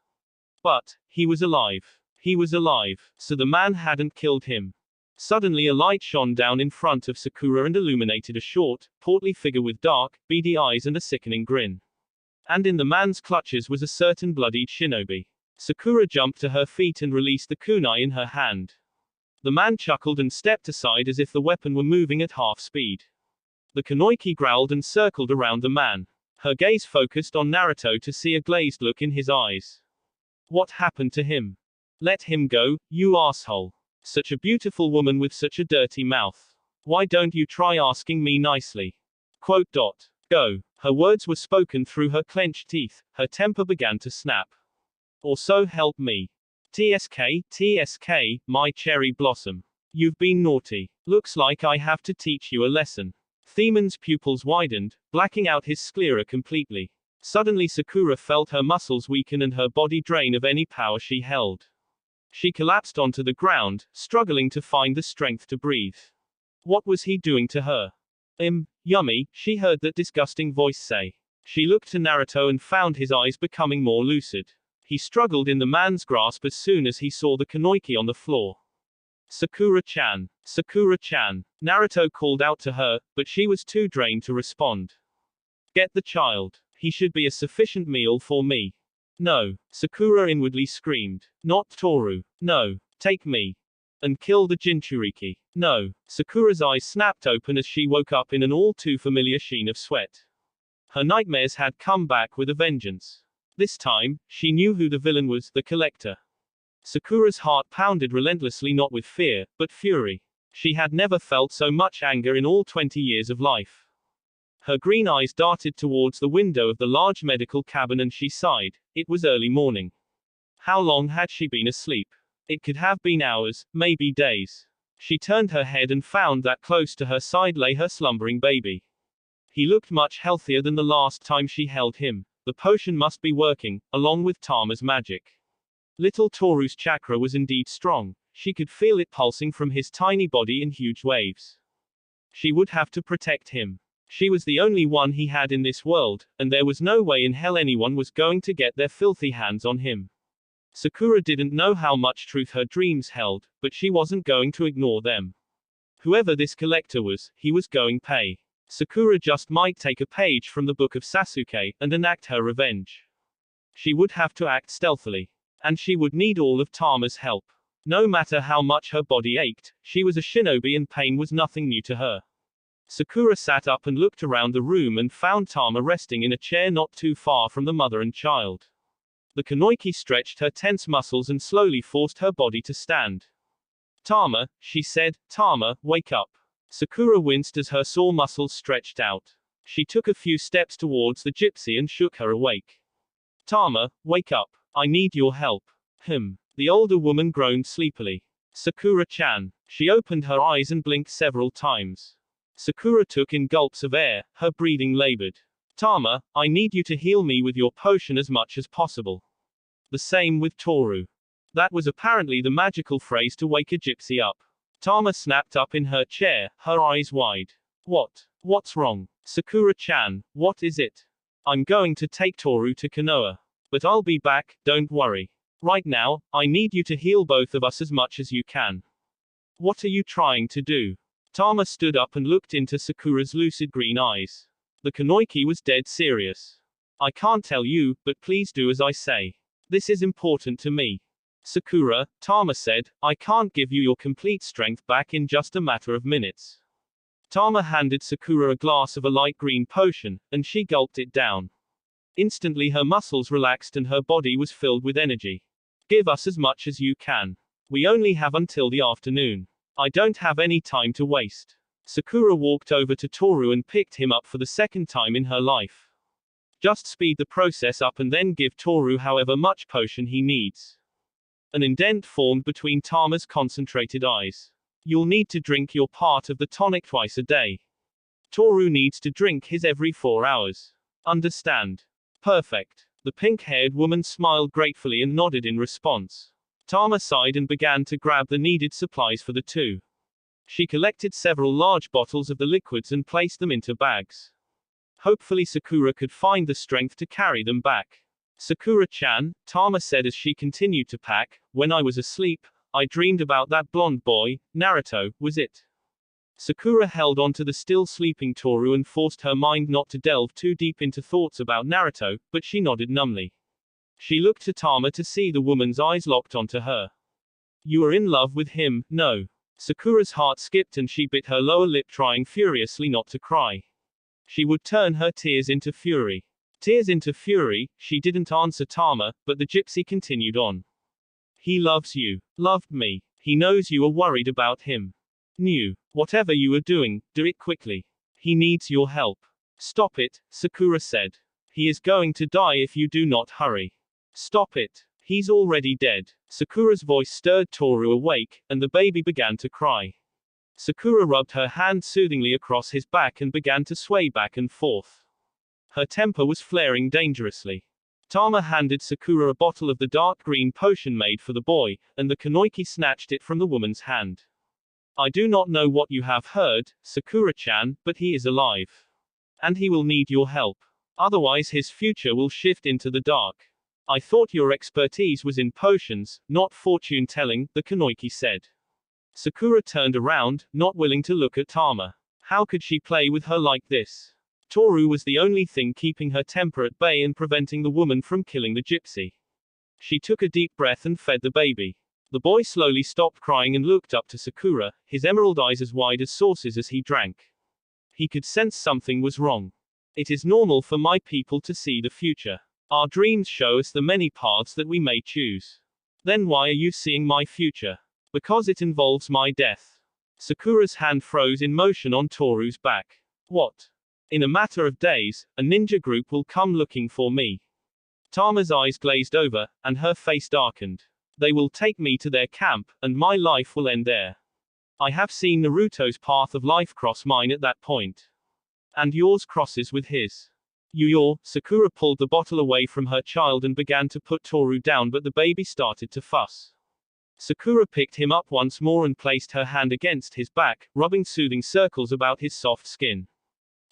But, he was alive. He was alive, so the man hadn't killed him. Suddenly a light shone down in front of Sakura and illuminated a short, portly figure with dark, beady eyes and a sickening grin. And in the man's clutches was a certain bloodied shinobi. Sakura jumped to her feet and released the kunai in her hand. The man chuckled and stepped aside as if the weapon were moving at half speed. The Kunoichi growled and circled around the man. Her gaze focused on Naruto to see a glazed look in his eyes. What happened to him? Let him go, you asshole. Such a beautiful woman with such a dirty mouth. Why don't you try asking me nicely? Go. Her words were spoken through her clenched teeth, her temper began to snap. Or so help me. TSK, my cherry blossom. You've been naughty. Looks like I have to teach you a lesson. Themon's pupils widened, blacking out his sclera completely. Suddenly Sakura felt her muscles weaken and her body drain of any power she held. She collapsed onto the ground, struggling to find the strength to breathe. What was he doing to her? Yummy, she heard that disgusting voice say. She looked to Naruto and found his eyes becoming more lucid. He struggled in the man's grasp as soon as he saw the kanoiki on the floor. Sakura-chan. Sakura-chan. Naruto called out to her, but she was too drained to respond. Get the child. He should be a sufficient meal for me. No. Sakura inwardly screamed. Not Toru. No. Take me. And kill the Jinchuriki. No. Sakura's eyes snapped open as she woke up in an all too familiar sheen of sweat. Her nightmares had come back with a vengeance. This time, she knew who the villain was, the collector. Sakura's heart pounded relentlessly, not with fear, but fury. She had never felt so much anger in all 20 years of life. Her green eyes darted towards the window of the large medical cabin and she sighed. It was early morning. How long had she been asleep? It could have been hours, maybe days. She turned her head and found that close to her side lay her slumbering baby. He looked much healthier than the last time she held him. The potion must be working, along with Tama's magic. Little Toru's chakra was indeed strong. She could feel it pulsing from his tiny body in huge waves. She would have to protect him. She was the only one he had in this world, and there was no way in hell anyone was going to get their filthy hands on him. Sakura didn't know how much truth her dreams held, but she wasn't going to ignore them. Whoever this collector was, he was going pay. Sakura just might take a page from the book of Sasuke, and enact her revenge. She would have to act stealthily. And she would need all of Tama's help. No matter how much her body ached, she was a shinobi and pain was nothing new to her. Sakura sat up and looked around the room and found Tama resting in a chair not too far from the mother and child. The kanoiki stretched her tense muscles and slowly forced her body to stand. Tama, she said, Tama, wake up. Sakura winced as her sore muscles stretched out. She took a few steps towards the gypsy and shook her awake. Tama, wake up. I need your help. The older woman groaned sleepily. Sakura-chan. She opened her eyes and blinked several times. Sakura took in gulps of air, her breathing labored. Tama, I need you to heal me with your potion as much as possible. The same with Toru. That was apparently the magical phrase to wake a gypsy up. Tama snapped up in her chair, her eyes wide. What's wrong? Sakura-chan, what is it? I'm going to take Toru to Konoha. But I'll be back, don't worry. Right now, I need you to heal both of us as much as you can. What are you trying to do? Tama stood up and looked into Sakura's lucid green eyes. The kanoiki was dead serious. I can't tell you, but please do as I say. This is important to me. Sakura, Tama said, I can't give you your complete strength back in just a matter of minutes. Tama handed Sakura a glass of a light green potion, and she gulped it down. Instantly her muscles relaxed and her body was filled with energy. Give us as much as you can. We only have until the afternoon. I don't have any time to waste. Sakura walked over to Toru and picked him up for the second time in her life. Just speed the process up and then give Toru however much potion he needs. An indent formed between Tama's concentrated eyes. You'll need to drink your part of the tonic twice a day. Toru needs to drink his every 4 hours. Understand? Perfect. The pink-haired woman smiled gratefully and nodded in response. Tama sighed and began to grab the needed supplies for the two. She collected several large bottles of the liquids and placed them into bags. Hopefully Sakura could find the strength to carry them back. Sakura-chan, Tama said as she continued to pack, when I was asleep, I dreamed about that blonde boy. Naruto, was it? Sakura held onto the still sleeping Toru and forced her mind not to delve too deep into thoughts about Naruto, but she nodded numbly. She looked to Tama to see the woman's eyes locked onto her. You are in love with him, no? Sakura's heart skipped and she bit her lower lip, trying furiously not to cry. She would turn her tears into fury. Tears into fury, she didn't answer Tama, but the gypsy continued on. He loves you. Loved me. He knows you are worried about him. Knew. Whatever you are doing, do it quickly. He needs your help. Stop it, Sakura said. He is going to die if you do not hurry. Stop it. He's already dead. Sakura's voice stirred Toru awake, and the baby began to cry. Sakura rubbed her hand soothingly across his back and began to sway back and forth. Her temper was flaring dangerously. Tama handed Sakura a bottle of the dark green potion made for the boy, and the kanoiki snatched it from the woman's hand. I do not know what you have heard, Sakura-chan, but he is alive. And he will need your help. Otherwise his future will shift into the dark. I thought your expertise was in potions, not fortune-telling, the Kunoichi said. Sakura turned around, not willing to look at Tama. How could she play with her like this? Toru was the only thing keeping her temper at bay and preventing the woman from killing the gypsy. She took a deep breath and fed the baby. The boy slowly stopped crying and looked up to Sakura, his emerald eyes as wide as saucers as he drank. He could sense something was wrong. It is normal for my people to see the future. Our dreams show us the many paths that we may choose. Then why are you seeing my future? Because it involves my death. Sakura's hand froze in motion on Toru's back. What? In a matter of days, a ninja group will come looking for me. Tama's eyes glazed over, and her face darkened. They will take me to their camp, and my life will end there. I have seen Naruto's path of life cross mine at that point. And yours crosses with his. Sakura pulled the bottle away from her child and began to put Toru down, but the baby started to fuss. Sakura picked him up once more and placed her hand against his back, rubbing soothing circles about his soft skin.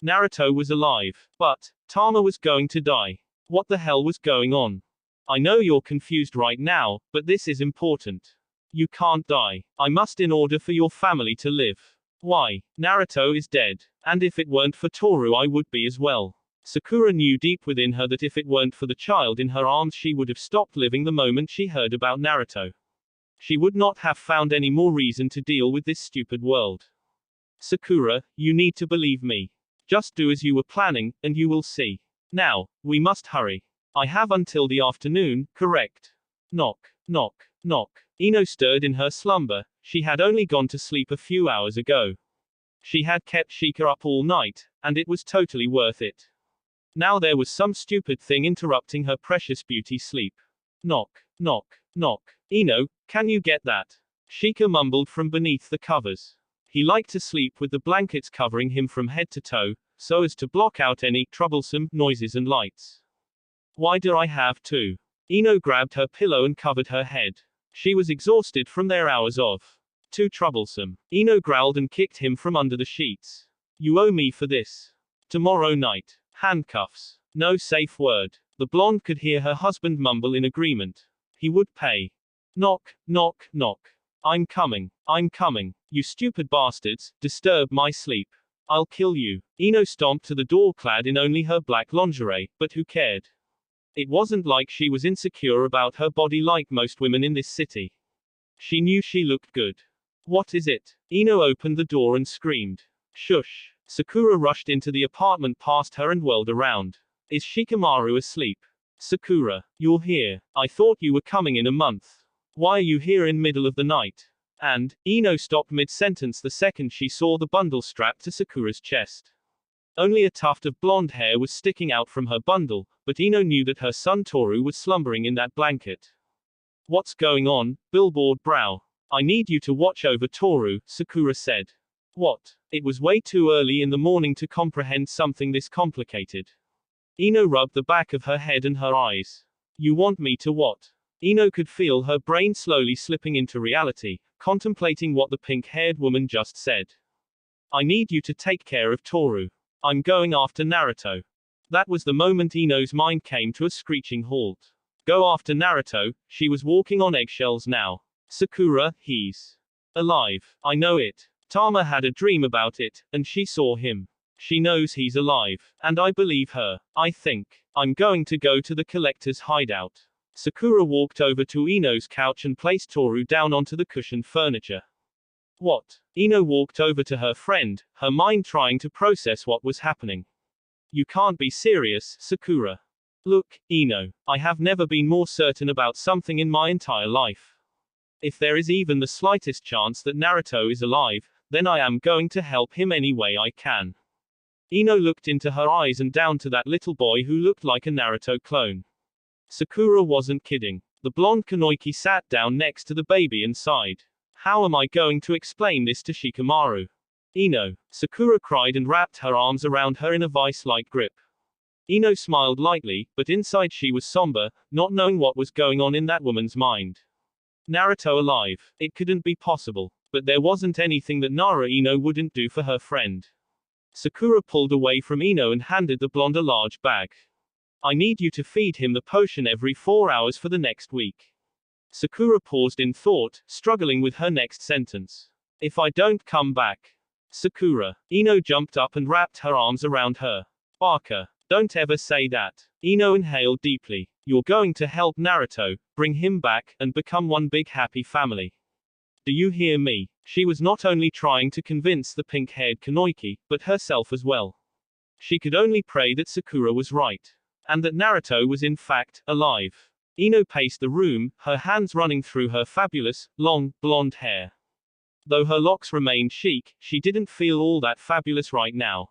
Naruto was alive, but Tama was going to die. What the hell was going on? I know you're confused right now, but this is important. You can't die. I must in order for your family to live. Why? Naruto is dead. And if it weren't for Toru I would be as well. Sakura knew deep within her that if it weren't for the child in her arms she would have stopped living the moment she heard about Naruto. She would not have found any more reason to deal with this stupid world. Sakura, you need to believe me. Just do as you were planning, and you will see. Now, we must hurry. I have until the afternoon, correct? Knock, knock, knock. Ino stirred in her slumber. She had only gone to sleep a few hours ago. She had kept Shika up all night, and it was totally worth it. Now there was some stupid thing interrupting her precious beauty sleep. Knock, knock, knock. Ino, can you get that? Shika mumbled from beneath the covers. He liked to sleep with the blankets covering him from head to toe, so as to block out any troublesome noises and lights. Why do I have to? Ino grabbed her pillow and covered her head. She was exhausted from their hours of. Too troublesome. Ino growled and kicked him from under the sheets. You owe me for this. Tomorrow night. Handcuffs. No safe word. The blonde could hear her husband mumble in agreement. He would pay. Knock, knock, knock. I'm coming. I'm coming. You stupid bastards, disturb my sleep. I'll kill you. Ino stomped to the door clad in only her black lingerie, but who cared? It wasn't like she was insecure about her body like most women in this city. She knew she looked good. What is it? Ino opened the door and screamed. Shush. Sakura rushed into the apartment past her and whirled around. Is Shikamaru asleep? Sakura, you're here. I thought you were coming in a month. Why are you here in middle of the night? And, Ino stopped mid-sentence the second she saw the bundle strapped to Sakura's chest. Only a tuft of blonde hair was sticking out from her bundle, but Ino knew that her son Toru was slumbering in that blanket. What's going on? Billboard brow. I need you to watch over Toru, Sakura said. What? It was way too early in the morning to comprehend something this complicated. Ino rubbed the back of her head and her eyes. You want me to what? Ino could feel her brain slowly slipping into reality, contemplating what the pink-haired woman just said. I need you to take care of Toru. I'm going after Naruto. That was the moment Ino's mind came to a screeching halt. Go after Naruto, she was walking on eggshells now. Sakura, he's alive. I know it. Tama had a dream about it, and she saw him. She knows he's alive, and I believe her. I think. I'm going to go to the collector's hideout. Sakura walked over to Ino's couch and placed Toru down onto the cushioned furniture. What? Ino walked over to her friend, her mind trying to process what was happening. You can't be serious, Sakura. Look, Ino, I have never been more certain about something in my entire life. If there is even the slightest chance that Naruto is alive, then I am going to help him any way I can. Ino looked into her eyes and down to that little boy who looked like a Naruto clone. Sakura wasn't kidding. The blonde Kunoichi sat down next to the baby and sighed. How am I going to explain this to Shikamaru? Ino. Sakura cried and wrapped her arms around her in a vice-like grip. Ino smiled lightly, but inside she was somber, not knowing what was going on in that woman's mind. Naruto alive. It couldn't be possible. But there wasn't anything that Nara Ino wouldn't do for her friend. Sakura pulled away from Ino and handed the blonde a large bag. I need you to feed him the potion every 4 hours for the next week. Sakura paused in thought, struggling with her next sentence. If I don't come back. Sakura. Ino jumped up and wrapped her arms around her. Baka. Don't ever say that. Ino inhaled deeply. You're going to help Naruto, bring him back, and become one big happy family. Do you hear me? She was not only trying to convince the pink-haired Kunoichi, but herself as well. She could only pray that Sakura was right. And that Naruto was in fact, alive. Ino paced the room, her hands running through her fabulous, long, blonde hair. Though her locks remained chic, she didn't feel all that fabulous right now.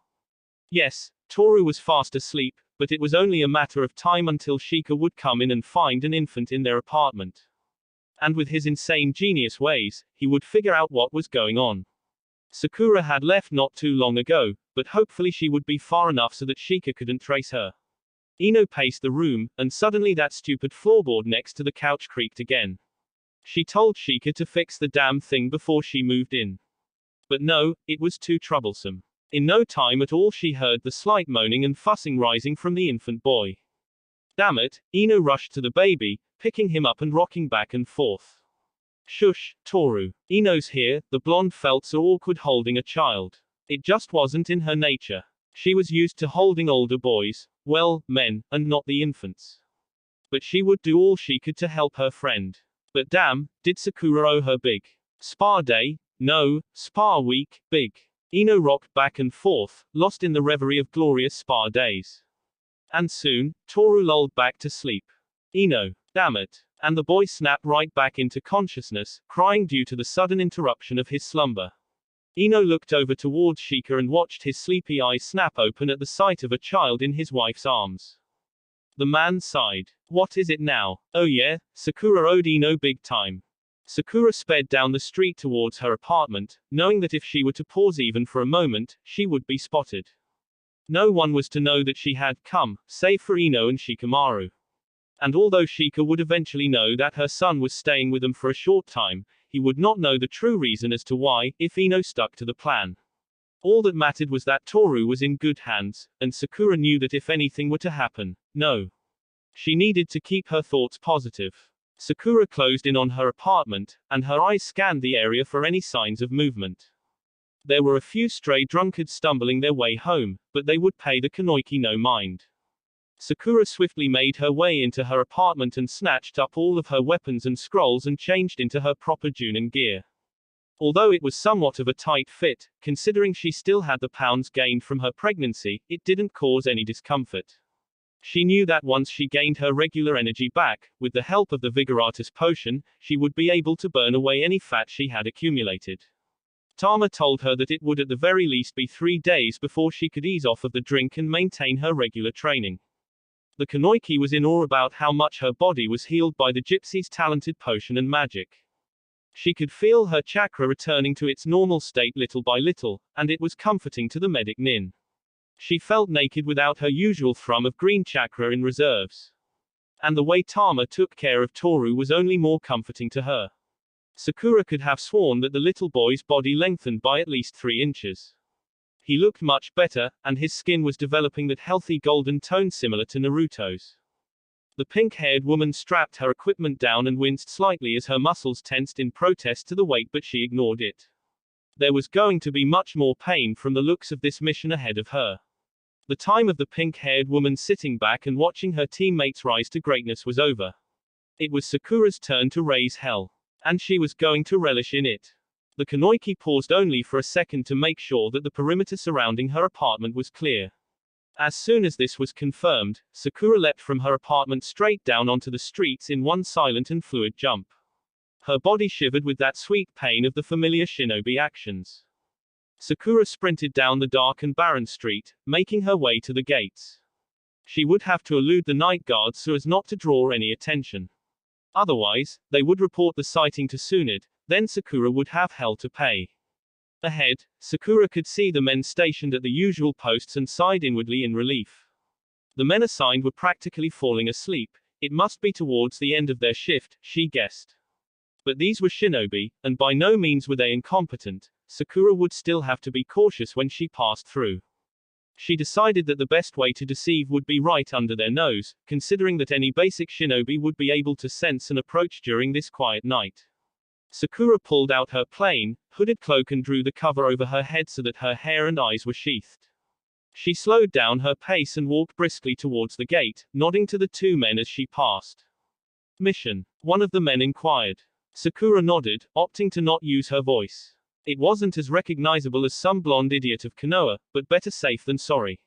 Yes, Toru was fast asleep, but it was only a matter of time until Shika would come in and find an infant in their apartment. And with his insane genius ways, he would figure out what was going on. Sakura had left not too long ago, but hopefully she would be far enough so that Shika couldn't trace her. Ino paced the room, and suddenly that stupid floorboard next to the couch creaked again. She told Shika to fix the damn thing before she moved in. But no, it was too troublesome. In no time at all she heard the slight moaning and fussing rising from the infant boy. Damn it, Ino rushed to the baby, picking him up and rocking back and forth. Shush, Toru. Ino's here, the blonde felt so awkward holding a child. It just wasn't in her nature. She was used to holding older boys, well, men, and not the infants. But she would do all she could to help her friend. But damn, did Sakura owe her big spa day? No, spa week, big. Ino rocked back and forth, lost in the reverie of glorious spa days. And soon, Toru lulled back to sleep. Ino, damn it. And the boy snapped right back into consciousness, crying due to the sudden interruption of his slumber. Ino looked over towards Shika and watched his sleepy eyes snap open at the sight of a child in his wife's arms. The man sighed. What is it now? Oh yeah, Sakura owed Ino big time. Sakura sped down the street towards her apartment, knowing that if she were to pause even for a moment, she would be spotted. No one was to know that she had come, save for Ino and Shikamaru. And although Shika would eventually know that her son was staying with them for a short time, he would not know the true reason as to why, if Ino stuck to the plan. All that mattered was that Toru was in good hands, and Sakura knew that if anything were to happen, no. She needed to keep her thoughts positive. Sakura closed in on her apartment, and her eyes scanned the area for any signs of movement. There were a few stray drunkards stumbling their way home, but they would pay the Kunoichi no mind. Sakura swiftly made her way into her apartment and snatched up all of her weapons and scrolls and changed into her proper Junin gear. Although it was somewhat of a tight fit, considering she still had the pounds gained from her pregnancy, it didn't cause any discomfort. She knew that once she gained her regular energy back, with the help of the Vigoratus potion, she would be able to burn away any fat she had accumulated. Tama told her that it would at the very least be 3 days before she could ease off of the drink and maintain her regular training. The Kunoichi was in awe about how much her body was healed by the gypsy's talented potion and magic. She could feel her chakra returning to its normal state little by little, and it was comforting to the medic Nin. She felt naked without her usual thrum of green chakra in reserves. And the way Tama took care of Toru was only more comforting to her. Sakura could have sworn that the little boy's body lengthened by at least 3 inches. He looked much better, and his skin was developing that healthy golden tone similar to Naruto's. The pink-haired woman strapped her equipment down and winced slightly as her muscles tensed in protest to the weight, but she ignored it. There was going to be much more pain from the looks of this mission ahead of her. The time of the pink-haired woman sitting back and watching her teammates rise to greatness was over. It was Sakura's turn to raise hell. And she was going to relish in it. The Kunoichi paused only for a second to make sure that the perimeter surrounding her apartment was clear. As soon as this was confirmed, Sakura leapt from her apartment straight down onto the streets in one silent and fluid jump. Her body shivered with that sweet pain of the familiar shinobi actions. Sakura sprinted down the dark and barren street, making her way to the gates. She would have to elude the night guards so as not to draw any attention. Otherwise, they would report the sighting to Tsunade, then Sakura would have hell to pay. Ahead, Sakura could see the men stationed at the usual posts and sighed inwardly in relief. The men assigned were practically falling asleep. It must be towards the end of their shift, she guessed. But these were shinobi, and by no means were they incompetent. Sakura would still have to be cautious when she passed through. She decided that the best way to deceive would be right under their nose, considering that any basic shinobi would be able to sense an approach during this quiet night. Sakura pulled out her plain, hooded cloak and drew the cover over her head so that her hair and eyes were sheathed. She slowed down her pace and walked briskly towards the gate, nodding to the two men as she passed. Mission? One of the men inquired. Sakura nodded, opting to not use her voice. It wasn't as recognizable as some blonde idiot of Konoha, but better safe than sorry.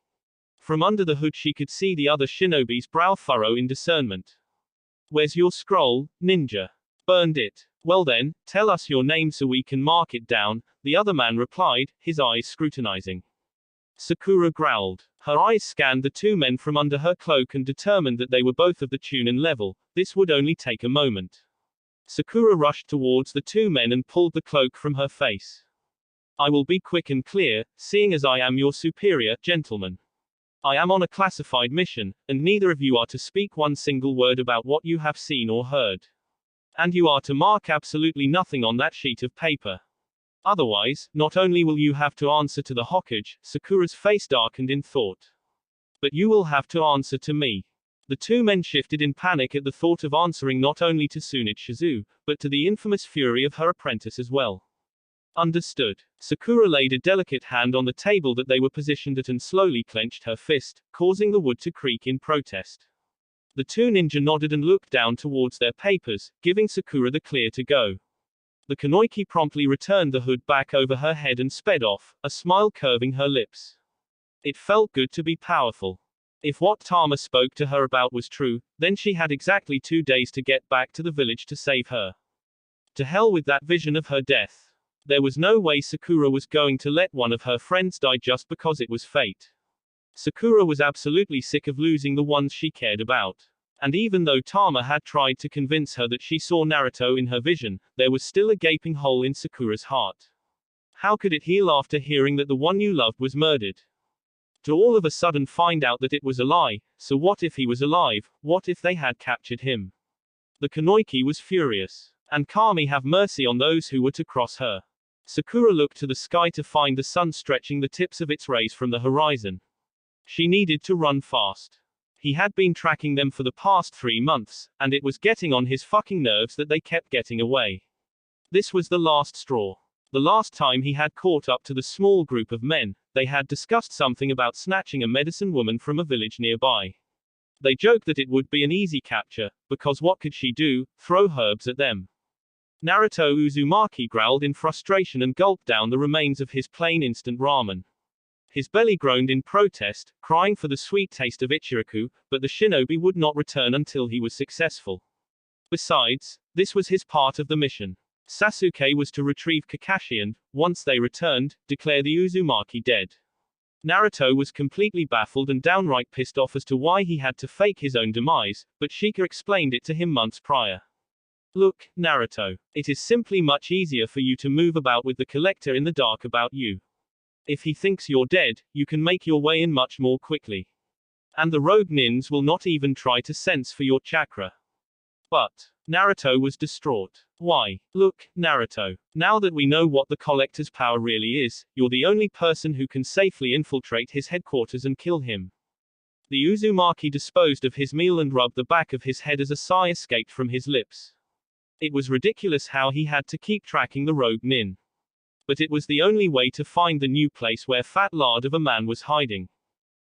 From under the hood she could see the other shinobi's brow furrow in discernment. Where's your scroll, ninja? Burned it. Well then, tell us your name so we can mark it down, the other man replied, his eyes scrutinizing. Sakura growled. Her eyes scanned the two men from under her cloak and determined that they were both of the Chunin level. This would only take a moment. Sakura rushed towards the two men and pulled the cloak from her face. I will be quick and clear, seeing as I am your superior, gentlemen. I am on a classified mission, and neither of you are to speak one single word about what you have seen or heard. And you are to mark absolutely nothing on that sheet of paper. Otherwise, not only will you have to answer to the Hokage, Sakura's face darkened in thought, but you will have to answer to me. The two men shifted in panic at the thought of answering not only to Tsunade Shizu, but to the infamous fury of her apprentice as well. Understood. Sakura laid a delicate hand on the table that they were positioned at and slowly clenched her fist, causing the wood to creak in protest. The two ninja nodded and looked down towards their papers, giving Sakura the clear to go. The Kunoichi promptly returned the hood back over her head and sped off, a smile curving her lips. It felt good to be powerful. If what Tama spoke to her about was true, then she had exactly 2 days to get back to the village to save her. To hell with that vision of her death. There was no way Sakura was going to let one of her friends die just because it was fate. Sakura was absolutely sick of losing the ones she cared about. And even though Tama had tried to convince her that she saw Naruto in her vision, there was still a gaping hole in Sakura's heart. How could it heal after hearing that the one you loved was murdered? To all of a sudden find out that it was a lie, so what if he was alive, what if they had captured him? The Kunoichi was furious. And Kami have mercy on those who were to cross her. Sakura looked to the sky to find the sun stretching the tips of its rays from the horizon. She needed to run fast. He had been tracking them for the past 3 months, and it was getting on his fucking nerves that they kept getting away. This was the last straw. The last time he had caught up to the small group of men, they had discussed something about snatching a medicine woman from a village nearby. They joked that it would be an easy capture, because what could she do? Throw herbs at them. Naruto Uzumaki growled in frustration and gulped down the remains of his plain instant ramen. His belly groaned in protest, crying for the sweet taste of Ichiraku, but the shinobi would not return until he was successful. Besides, this was his part of the mission. Sasuke was to retrieve Kakashi and, once they returned, declare the Uzumaki dead. Naruto was completely baffled and downright pissed off as to why he had to fake his own demise, but Shika explained it to him months prior. Look, Naruto, it is simply much easier for you to move about with the collector in the dark about you. If he thinks you're dead, you can make your way in much more quickly. And the rogue nins will not even try to sense for your chakra. But Naruto was distraught. Why? Look, Naruto, now that we know what the collector's power really is, you're the only person who can safely infiltrate his headquarters and kill him. The Uzumaki disposed of his meal and rubbed the back of his head as a sigh escaped from his lips. It was ridiculous how he had to keep tracking the rogue nin. But it was the only way to find the new place where fat lard of a man was hiding.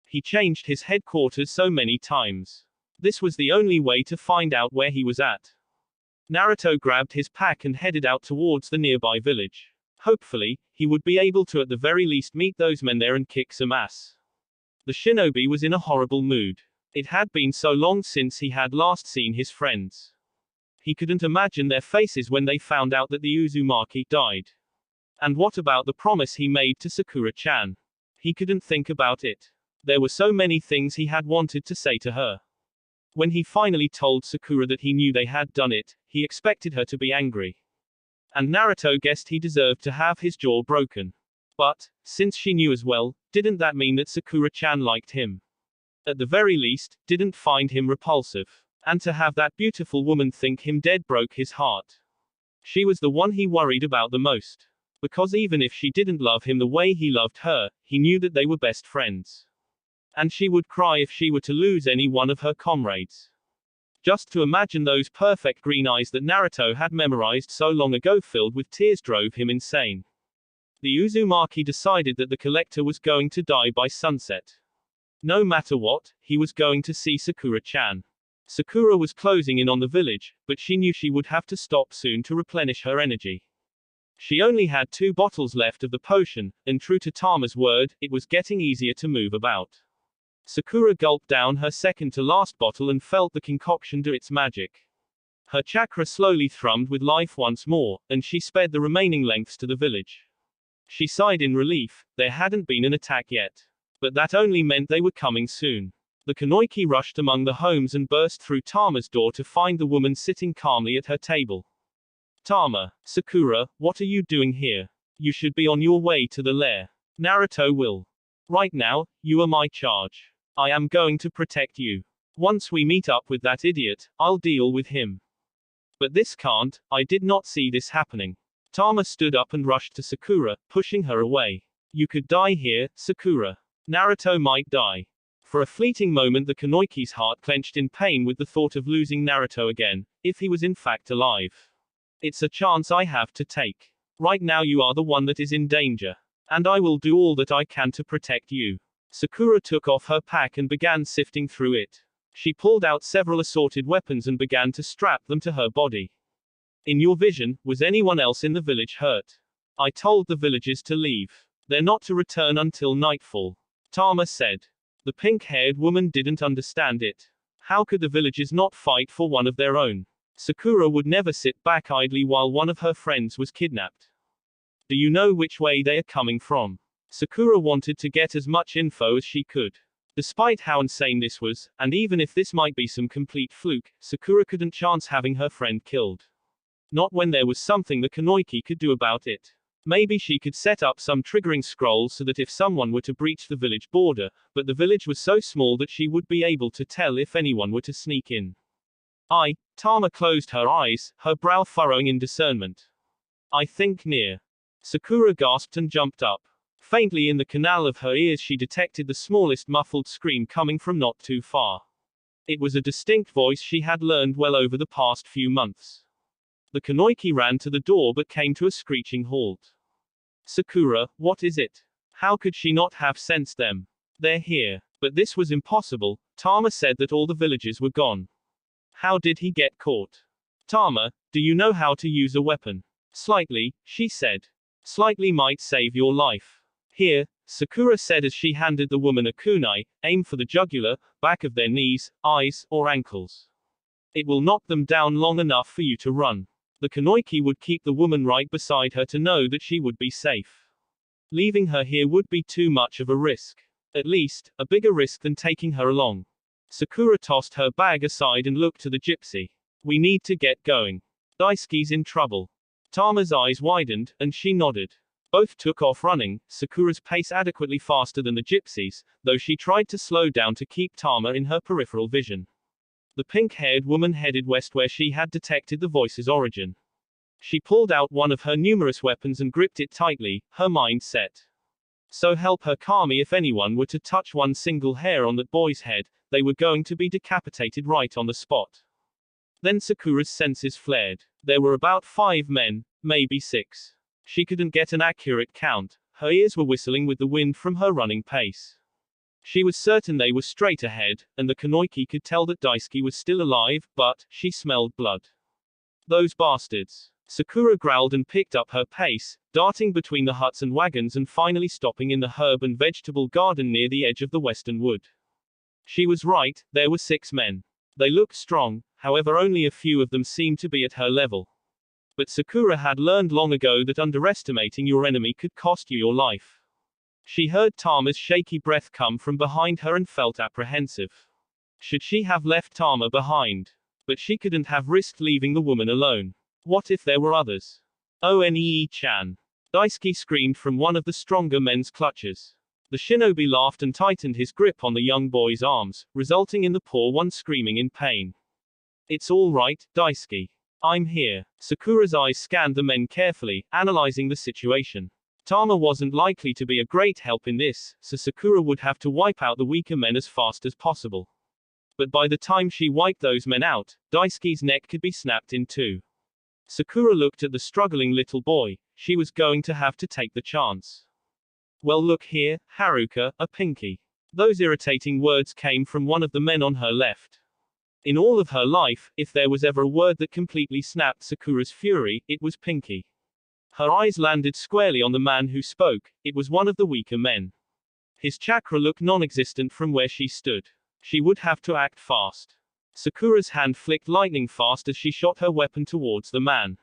He changed his headquarters so many times. This was the only way to find out where he was at. Naruto grabbed his pack and headed out towards the nearby village. Hopefully, he would be able to at the very least meet those men there and kick some ass. The shinobi was in a horrible mood. It had been so long since he had last seen his friends. He couldn't imagine their faces when they found out that the Uzumaki died. And what about the promise he made to Sakura-chan? He couldn't think about it. There were so many things he had wanted to say to her. When he finally told Sakura that he knew they had done it, he expected her to be angry. And Naruto guessed he deserved to have his jaw broken. But, since she knew as well, didn't that mean that Sakura-chan liked him? At the very least, didn't find him repulsive. And to have that beautiful woman think him dead broke his heart. She was the one he worried about the most. Because even if she didn't love him the way he loved her, he knew that they were best friends. And she would cry if she were to lose any one of her comrades. Just to imagine those perfect green eyes that Naruto had memorized so long ago filled with tears drove him insane. The Uzumaki decided that the collector was going to die by sunset. No matter what, he was going to see Sakura-chan. Sakura was closing in on the village, but she knew she would have to stop soon to replenish her energy. She only had 2 bottles left of the potion, and true to Tama's word, it was getting easier to move about. Sakura gulped down her second to last bottle and felt the concoction do its magic. Her chakra slowly thrummed with life once more, and she sped the remaining lengths to the village. She sighed in relief, there hadn't been an attack yet. But that only meant they were coming soon. The Kunoichi rushed among the homes and burst through Tama's door to find the woman sitting calmly at her table. Tama, Sakura, what are you doing here? You should be on your way to the lair. Naruto will. Right now, you are my charge. I am going to protect you. Once we meet up with that idiot, I'll deal with him. But this can't, I did not see this happening. Tama stood up and rushed to Sakura, pushing her away. You could die here, Sakura. Naruto might die. For a fleeting moment the Kunoichi's heart clenched in pain with the thought of losing Naruto again, if he was in fact alive. It's a chance I have to take. Right now you are the one that is in danger. And I will do all that I can to protect you. Sakura took off her pack and began sifting through it. She pulled out several assorted weapons and began to strap them to her body. In your vision, was anyone else in the village hurt? I told the villagers to leave. They're not to return until nightfall. Tama said. The pink-haired woman didn't understand it. How could the villagers not fight for one of their own? Sakura would never sit back idly while one of her friends was kidnapped. Do you know which way they are coming from? Sakura wanted to get as much info as she could. Despite how insane this was, and even if this might be some complete fluke, Sakura couldn't chance having her friend killed. Not when there was something the Kunoichi could do about it. Maybe she could set up some triggering scrolls so that if someone were to breach the village border, but the village was so small that she would be able to tell if anyone were to sneak in. Tama closed her eyes, her brow furrowing in discernment. I think near. Sakura gasped and jumped up. Faintly in the canal of her ears she detected the smallest muffled scream coming from not too far. It was a distinct voice she had learned well over the past few months. The Kunoichi ran to the door but came to a screeching halt. Sakura, what is it? How could she not have sensed them? They're here. But this was impossible. Tama said that all the villagers were gone. How did he get caught? Tama, do you know how to use a weapon? Slightly, she said. Slightly might save your life. Here, Sakura said as she handed the woman a kunai, aim for the jugular, back of their knees, eyes, or ankles. It will knock them down long enough for you to run. The Kunoichi would keep the woman right beside her to know that she would be safe. Leaving her here would be too much of a risk. At least, a bigger risk than taking her along. Sakura tossed her bag aside and looked to the gypsy. We need to get going. Daisuke's in trouble. Tama's eyes widened, and she nodded. Both took off running, Sakura's pace adequately faster than the gypsy's, though she tried to slow down to keep Tama in her peripheral vision. The pink-haired woman headed west where she had detected the voice's origin. She pulled out one of her numerous weapons and gripped it tightly, her mind set. So help her Kami, if anyone were to touch one single hair on that boy's head, they were going to be decapitated right on the spot. Then Sakura's senses flared. There were about 5 men, maybe 6. She couldn't get an accurate count, her ears were whistling with the wind from her running pace. She was certain they were straight ahead, and the Kunoichi could tell that Daisuke was still alive, but she smelled blood. Those bastards. Sakura growled and picked up her pace, darting between the huts and wagons and finally stopping in the herb and vegetable garden near the edge of the western wood. She was right, there were 6 men. They looked strong, however only a few of them seemed to be at her level. But Sakura had learned long ago that underestimating your enemy could cost you your life. She heard Tama's shaky breath come from behind her and felt apprehensive. Should she have left Tama behind? But she couldn't have risked leaving the woman alone. What if there were others? Onee-chan. Daisuke screamed from one of the stronger men's clutches. The shinobi laughed and tightened his grip on the young boy's arms, resulting in the poor one screaming in pain. It's all right, Daisuke. I'm here. Sakura's eyes scanned the men carefully, analyzing the situation. Tama wasn't likely to be a great help in this, so Sakura would have to wipe out the weaker men as fast as possible. But by the time she wiped those men out, Daisuke's neck could be snapped in two. Sakura looked at the struggling little boy. She was going to have to take the chance. Well, look here, Haruka, a pinky. Those irritating words came from one of the men on her left. In all of her life, if there was ever a word that completely snapped Sakura's fury, it was pinky. Her eyes landed squarely on the man who spoke. It was one of the weaker men. His chakra looked non-existent from where she stood. She would have to act fast. Sakura's hand flicked lightning fast as she shot her weapon towards the man.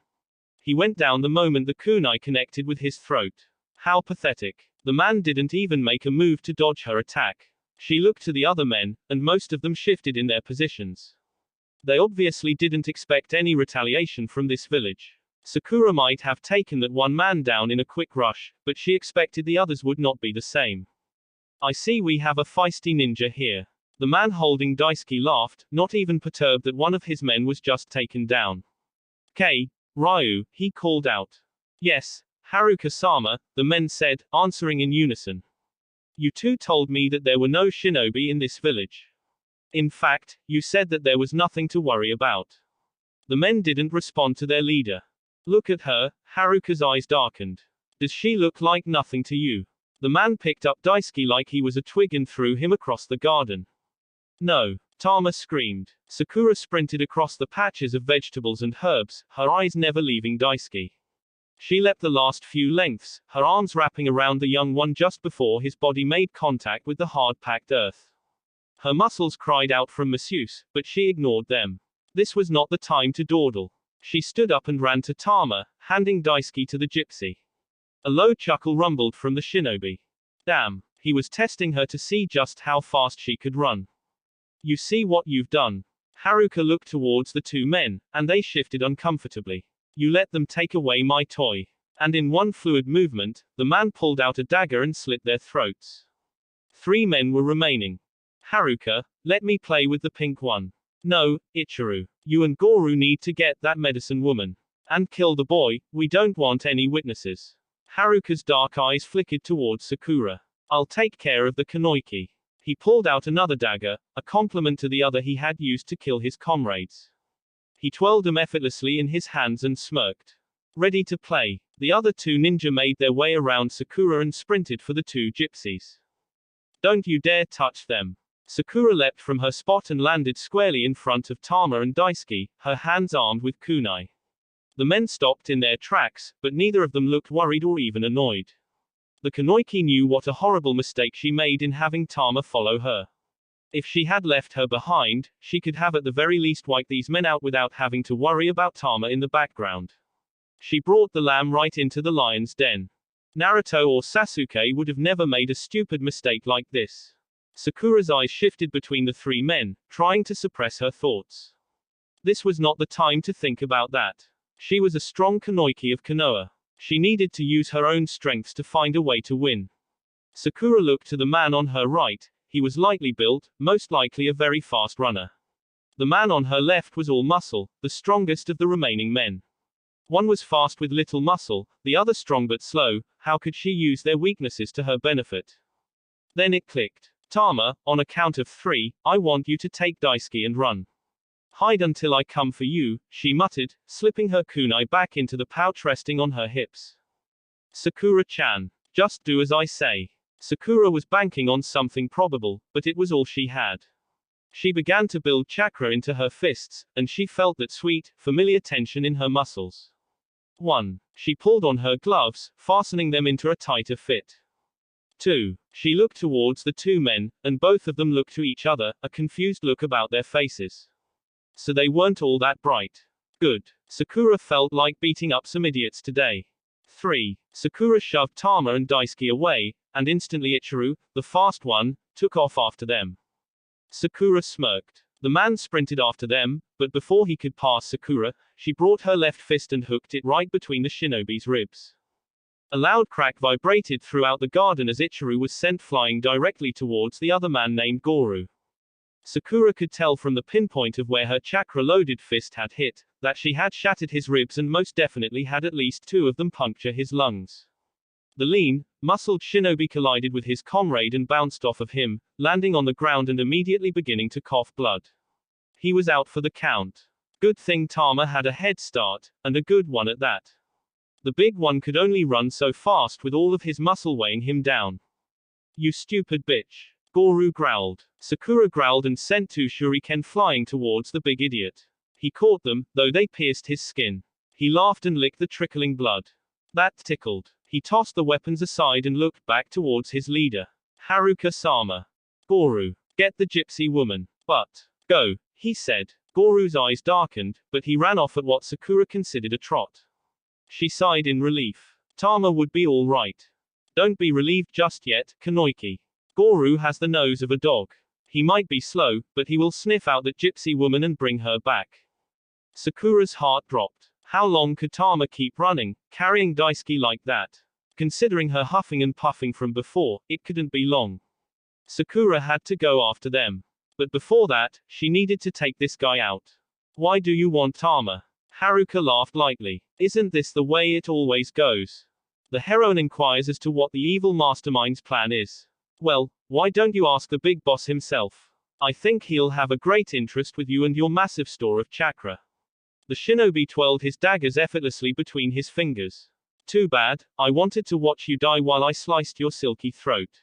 He went down the moment the kunai connected with his throat. How pathetic. The man didn't even make a move to dodge her attack. She looked to the other men, and most of them shifted in their positions. They obviously didn't expect any retaliation from this village. Sakura might have taken that one man down in a quick rush, but she expected the others would not be the same. I see we have a feisty ninja here. The man holding Daisuke laughed, not even perturbed that one of his men was just taken down. Kei, Ryu, he called out. Yes, Haruka-sama, the men said, answering in unison. You two told me that there were no shinobi in this village. In fact, you said that there was nothing to worry about. The men didn't respond to their leader. Look at her, Haruka's eyes darkened. Does she look like nothing to you? The man picked up Daisuke like he was a twig and threw him across the garden. No, Tama screamed. Sakura sprinted across the patches of vegetables and herbs, her eyes never leaving Daisuke. She leapt the last few lengths, her arms wrapping around the young one just before his body made contact with the hard-packed earth. Her muscles cried out from masseuse, but she ignored them. This was not the time to dawdle. She stood up and ran to Tama, handing Daisuke to the gypsy. A low chuckle rumbled from the shinobi. Damn, he was testing her to see just how fast she could run. You see what you've done. Haruka looked towards the two men, and they shifted uncomfortably. You let them take away my toy. And in one fluid movement, the man pulled out a dagger and slit their throats. 3 men were remaining. Haruka, let me play with the pink one. No, Ichiro. You and Goru need to get that medicine woman. And kill the boy, we don't want any witnesses. Haruka's dark eyes flickered towards Sakura. I'll take care of the Kanoiki. He pulled out another dagger, a complement to the other he had used to kill his comrades. He twirled them effortlessly in his hands and smirked. Ready to play. The other 2 ninja made their way around Sakura and sprinted for the 2 gypsies. Don't you dare touch them. Sakura leapt from her spot and landed squarely in front of Tama and Daisuke, her hands armed with kunai. The men stopped in their tracks, but neither of them looked worried or even annoyed. The Kanoiki knew what a horrible mistake she made in having Tama follow her. If she had left her behind, she could have at the very least wiped these men out without having to worry about Tama in the background. She brought the lamb right into the lion's den. Naruto or Sasuke would have never made a stupid mistake like this. Sakura's eyes shifted between the 3 men, trying to suppress her thoughts. This was not the time to think about that. She was a strong Kanoiki of Konoha. She needed to use her own strengths to find a way to win. Sakura looked to the man on her right. He was lightly built, most likely a very fast runner. The man on her left was all muscle, the strongest of the remaining men. One was fast with little muscle, the other strong but slow. How could she use their weaknesses to her benefit? Then it clicked. Tama, on a count of 3, I want you to take Daisuke and run. Hide until I come for you, she muttered, slipping her kunai back into the pouch resting on her hips. Sakura-chan. Just do as I say. Sakura was banking on something probable, but it was all she had. She began to build chakra into her fists, and she felt that sweet, familiar tension in her muscles. 1. She pulled on her gloves, fastening them into a tighter fit. 2. She looked towards the 2 men, and both of them looked to each other, a confused look about their faces. So they weren't all that bright. Good. Sakura felt like beating up some idiots today. 3. Sakura shoved Tama and Daisuke away, and instantly Ichiro, the fast one, took off after them. Sakura smirked. The man sprinted after them, but before he could pass Sakura, she brought her left fist and hooked it right between the shinobi's ribs. A loud crack vibrated throughout the garden as Ichiro was sent flying directly towards the other man named Goru. Sakura could tell from the pinpoint of where her chakra-loaded fist had hit, that she had shattered his ribs and most definitely had at least two of them puncture his lungs. The lean, muscled shinobi collided with his comrade and bounced off of him, landing on the ground and immediately beginning to cough blood. He was out for the count. Good thing Tama had a head start, and a good one at that. The big one could only run so fast with all of his muscle weighing him down. You stupid bitch. Goru growled. Sakura growled and sent two shuriken flying towards the big idiot. He caught them, though they pierced his skin. He laughed and licked the trickling blood. That tickled. He tossed the weapons aside and looked back towards his leader. Haruka-sama. Goru, get the gypsy woman. But, go, he said. Goru's eyes darkened, but he ran off at what Sakura considered a trot. She sighed in relief. Tama would be all right. Don't be relieved just yet, Kanoiki. Goru has the nose of a dog. He might be slow, but he will sniff out that gypsy woman and bring her back. Sakura's heart dropped. How long could Tama keep running, carrying Daisuke like that? Considering her huffing and puffing from before, it couldn't be long. Sakura had to go after them. But before that, she needed to take this guy out. Why do you want Tama? Haruka laughed lightly. Isn't this the way it always goes? The heroine inquires as to what the evil mastermind's plan is. Well, why don't you ask the big boss himself? I think he'll have a great interest with you and your massive store of chakra. The shinobi twirled his daggers effortlessly between his fingers. Too bad, I wanted to watch you die while I sliced your silky throat.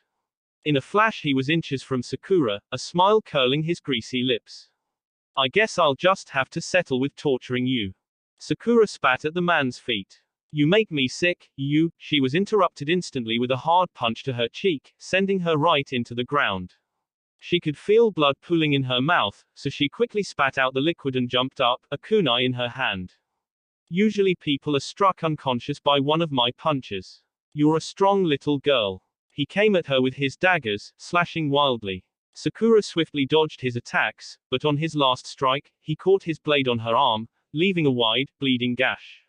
In a flash he was inches from Sakura, a smile curling his greasy lips. I guess I'll just have to settle with torturing you. Sakura spat at the man's feet. You make me sick, you. She was interrupted instantly with a hard punch to her cheek, sending her right into the ground. She could feel blood pooling in her mouth, so she quickly spat out the liquid and jumped up, a kunai in her hand. Usually people are struck unconscious by one of my punches. You're a strong little girl. He came at her with his daggers, slashing wildly. Sakura swiftly dodged his attacks, but on his last strike, he caught his blade on her arm, leaving a wide, bleeding gash.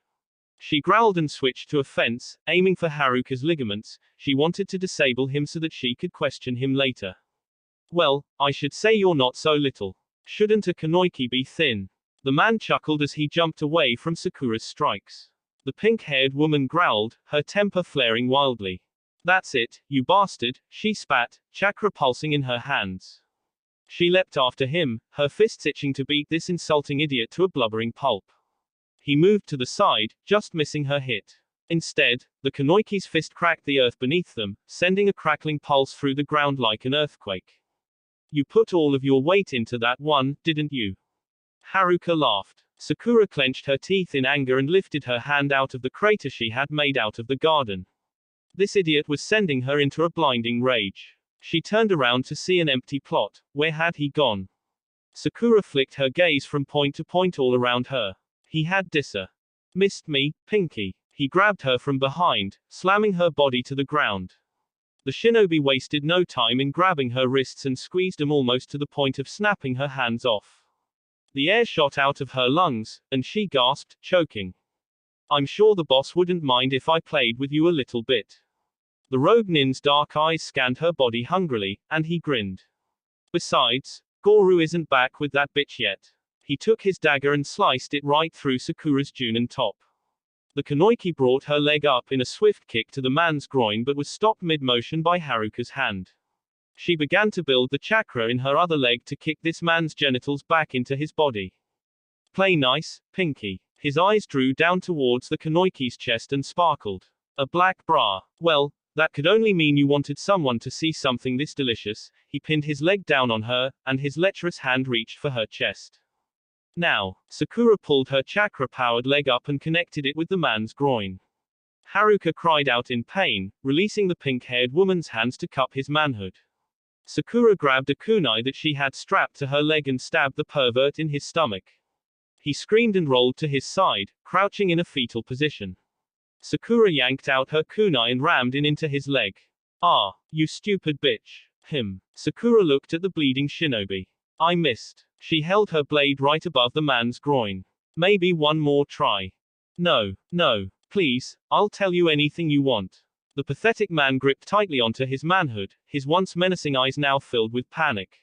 She growled and switched to offense, aiming for Haruka's ligaments. She wanted to disable him so that she could question him later. Well, I should say you're not so little. Shouldn't a Kanoiki be thin? The man chuckled as he jumped away from Sakura's strikes. The pink-haired woman growled, her temper flaring wildly. That's it, you bastard, she spat, chakra pulsing in her hands. She leapt after him, her fists itching to beat this insulting idiot to a blubbering pulp. He moved to the side, just missing her hit. Instead, the Kanoiki's fist cracked the earth beneath them, sending a crackling pulse through the ground like an earthquake. You put all of your weight into that one, didn't you? Haruka laughed. Sakura clenched her teeth in anger and lifted her hand out of the crater she had made out of the garden. This idiot was sending her into a blinding rage. She turned around to see an empty plot. Where had he gone? Sakura flicked her gaze from point to point all around her. He had missed me, Pinky. He grabbed her from behind, slamming her body to the ground. The shinobi wasted no time in grabbing her wrists and squeezed them almost to the point of snapping her hands off. The air shot out of her lungs, and she gasped, choking. I'm sure the boss wouldn't mind if I played with you a little bit. The rogue nin's dark eyes scanned her body hungrily, and he grinned. Besides, Goru isn't back with that bitch yet. He took his dagger and sliced it right through Sakura's Junin top. The Kanoiki brought her leg up in a swift kick to the man's groin but was stopped mid-motion by Haruka's hand. She began to build the chakra in her other leg to kick this man's genitals back into his body. Play nice, Pinky. His eyes drew down towards the Kanoiki's chest and sparkled. A black bra. Well, that could only mean you wanted someone to see something this delicious. He pinned his leg down on her, and his lecherous hand reached for her chest. Now, Sakura pulled her chakra-powered leg up and connected it with the man's groin. Haruka cried out in pain, releasing the pink-haired woman's hands to cup his manhood. Sakura grabbed a kunai that she had strapped to her leg and stabbed the pervert in his stomach. He screamed and rolled to his side, crouching in a fetal position. Sakura yanked out her kunai and rammed it into his leg. Ah, you stupid bitch. Sakura looked at the bleeding shinobi. I missed. She held her blade right above the man's groin. Maybe one more try. No, please, I'll tell you anything you want. The pathetic man gripped tightly onto his manhood, his once menacing eyes now filled with panic.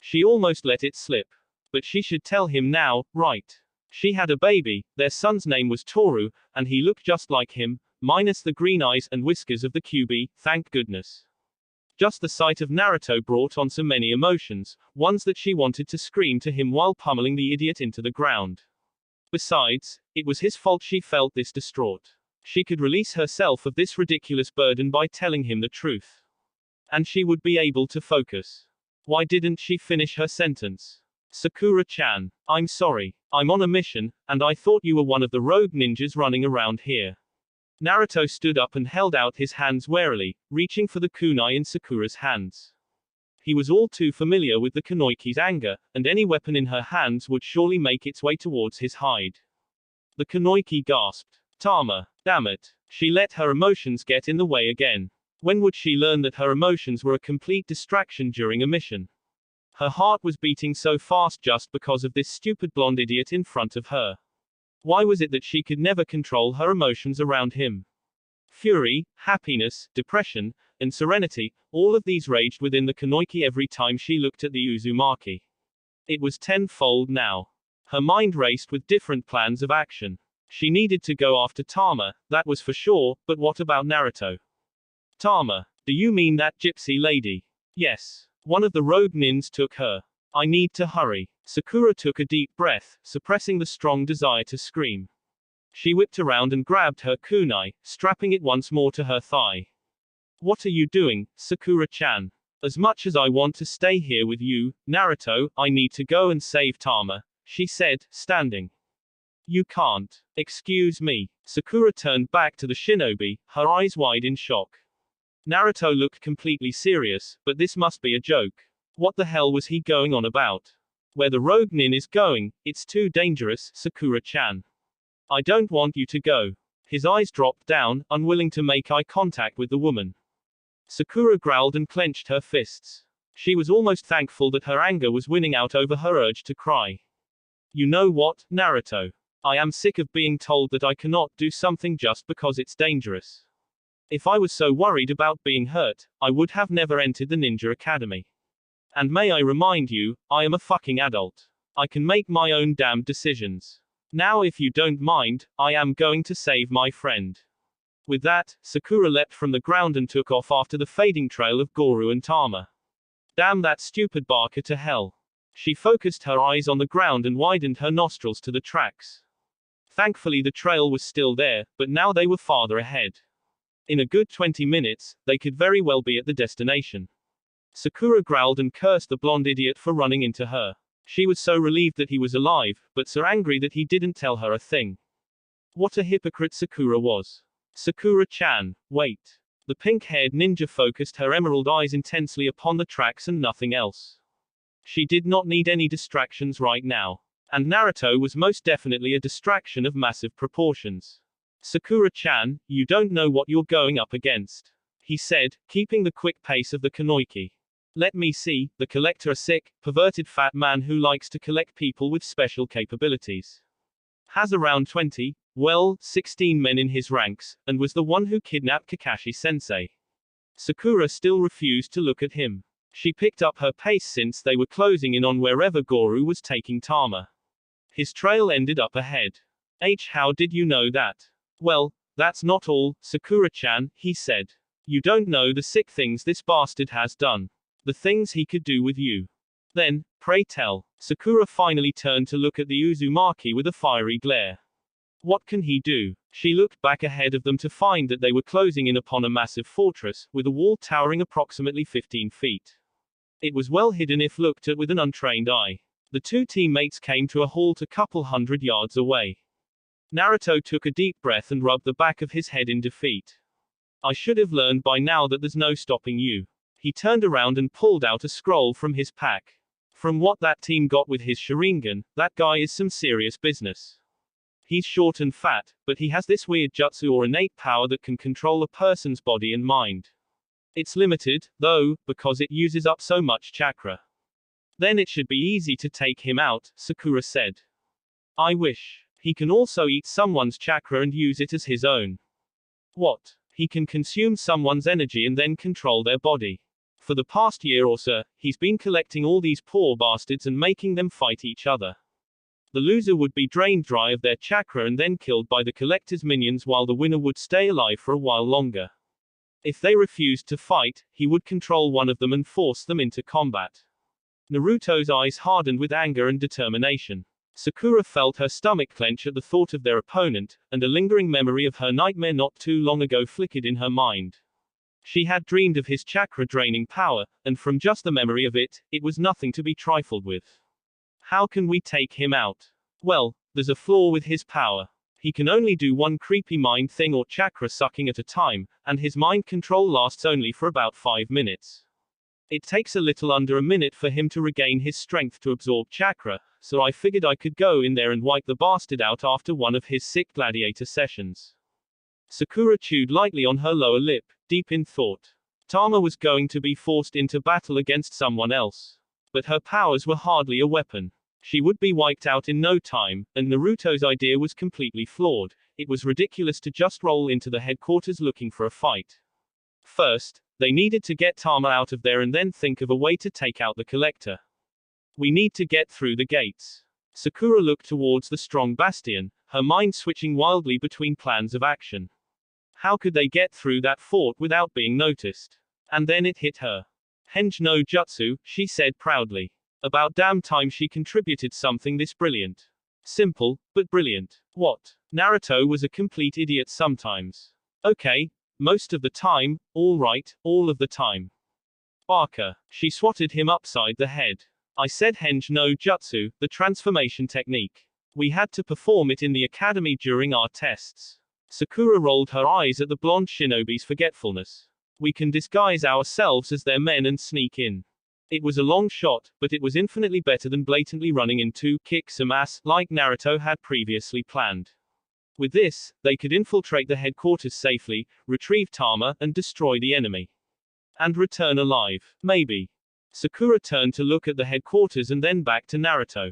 She almost let it slip. But she should tell him now, right? She had a baby, their son's name was Toru, and he looked just like him, minus the green eyes and whiskers of the QB, thank goodness. Just the sight of Naruto brought on so many emotions, ones that she wanted to scream to him while pummeling the idiot into the ground. Besides, it was his fault she felt this distraught. She could release herself of this ridiculous burden by telling him the truth. And she would be able to focus. Why didn't she finish her sentence? Sakura-chan, I'm sorry. I'm on a mission, and I thought you were one of the rogue ninjas running around here. Naruto stood up and held out his hands warily, reaching for the kunai in Sakura's hands. He was all too familiar with the Kunoichi's anger, and any weapon in her hands would surely make its way towards his hide. The Kunoichi gasped. Tama, damn it. She let her emotions get in the way again. When would she learn that her emotions were a complete distraction during a mission? Her heart was beating so fast just because of this stupid blonde idiot in front of her. Why was it that she could never control her emotions around him? Fury, happiness, depression, and serenity, all of these raged within the Kunoichi every time she looked at the Uzumaki. It was tenfold now. Her mind raced with different plans of action. She needed to go after Tama, that was for sure, but what about Naruto? Tama, do you mean that gypsy lady? Yes. One of the rogue nins took her. I need to hurry. Sakura took a deep breath, suppressing the strong desire to scream. She whipped around and grabbed her kunai, strapping it once more to her thigh. What are you doing, Sakura-chan? As much as I want to stay here with you, Naruto, I need to go and save Tama, she said, standing. You can't. Excuse me. Sakura turned back to the shinobi, her eyes wide in shock. Naruto looked completely serious, but this must be a joke. What the hell was he going on about? Where the rogue nin is going, it's too dangerous, Sakura-chan. I don't want you to go. His eyes dropped down, unwilling to make eye contact with the woman. Sakura growled and clenched her fists. She was almost thankful that her anger was winning out over her urge to cry. You know what, Naruto? I am sick of being told that I cannot do something just because it's dangerous. If I was so worried about being hurt, I would have never entered the Ninja Academy. And may I remind you, I am a fucking adult. I can make my own damned decisions. Now if you don't mind, I am going to save my friend. With that, Sakura leapt from the ground and took off after the fading trail of Goru and Tama. Damn that stupid barker to hell. She focused her eyes on the ground and widened her nostrils to the tracks. Thankfully the trail was still there, but now they were farther ahead. In a good 20 minutes, they could very well be at the destination. Sakura growled and cursed the blonde idiot for running into her. She was so relieved that he was alive, but so angry that he didn't tell her a thing. What a hypocrite Sakura was. Sakura-chan, wait. The pink-haired ninja focused her emerald eyes intensely upon the tracks and nothing else. She did not need any distractions right now. And Naruto was most definitely a distraction of massive proportions. Sakura-chan, you don't know what you're going up against, he said, keeping the quick pace of the Kunoichi. Let me see, the collector, a sick, perverted fat man who likes to collect people with special capabilities. Has around 16 men in his ranks, and was the one who kidnapped Kakashi-sensei. Sakura still refused to look at him. She picked up her pace since they were closing in on wherever Goru was taking Tama. His trail ended up ahead. How did you know that? Well, that's not all, Sakura-chan, he said. You don't know the sick things this bastard has done. The things he could do with you. Then, pray tell. Sakura finally turned to look at the Uzumaki with a fiery glare. What can he do? She looked back ahead of them to find that they were closing in upon a massive fortress, with a wall towering approximately 15 feet. It was well hidden if looked at with an untrained eye. The two teammates came to a halt a couple hundred yards away. Naruto took a deep breath and rubbed the back of his head in defeat. I should have learned by now that there's no stopping you. He turned around and pulled out a scroll from his pack. From what that team got with his Sharingan, that guy is some serious business. He's short and fat, but he has this weird jutsu or innate power that can control a person's body and mind. It's limited, though, because it uses up so much chakra. Then it should be easy to take him out, Sakura said. I wish. He can also eat someone's chakra and use it as his own. What? He can consume someone's energy and then control their body. For the past year or so, he's been collecting all these poor bastards and making them fight each other. The loser would be drained dry of their chakra and then killed by the collector's minions, while the winner would stay alive for a while longer. If they refused to fight, he would control one of them and force them into combat. Naruto's eyes hardened with anger and determination. Sakura felt her stomach clench at the thought of their opponent, and a lingering memory of her nightmare not too long ago flickered in her mind. She had dreamed of his chakra-draining power, and from just the memory of it, it was nothing to be trifled with. How can we take him out? Well, there's a flaw with his power. He can only do one creepy mind thing or chakra sucking at a time, and his mind control lasts only for about 5 minutes. It takes a little under a minute for him to regain his strength to absorb chakra, so I figured I could go in there and wipe the bastard out after one of his sick gladiator sessions. Sakura chewed lightly on her lower lip, deep in thought. Tama was going to be forced into battle against someone else. But her powers were hardly a weapon. She would be wiped out in no time, and Naruto's idea was completely flawed. It was ridiculous to just roll into the headquarters looking for a fight. First, they needed to get Tama out of there and then think of a way to take out the collector. We need to get through the gates. Sakura looked towards the strong bastion, her mind switching wildly between plans of action. How could they get through that fort without being noticed? And then it hit her. Henge no jutsu, she said proudly. About damn time she contributed something this brilliant. Simple, but brilliant. What? Naruto was a complete idiot sometimes. Okay. Most of the time, all right, all of the time. Barker. She swatted him upside the head. I said Henge no jutsu, the transformation technique. We had to perform it in the academy during our tests. Sakura rolled her eyes at the blonde shinobi's forgetfulness. We can disguise ourselves as their men and sneak in. It was a long shot, but it was infinitely better than blatantly running in to kick some ass, like Naruto had previously planned. With this, they could infiltrate the headquarters safely, retrieve Tama, and destroy the enemy. And return alive. Maybe. Sakura turned to look at the headquarters and then back to Naruto.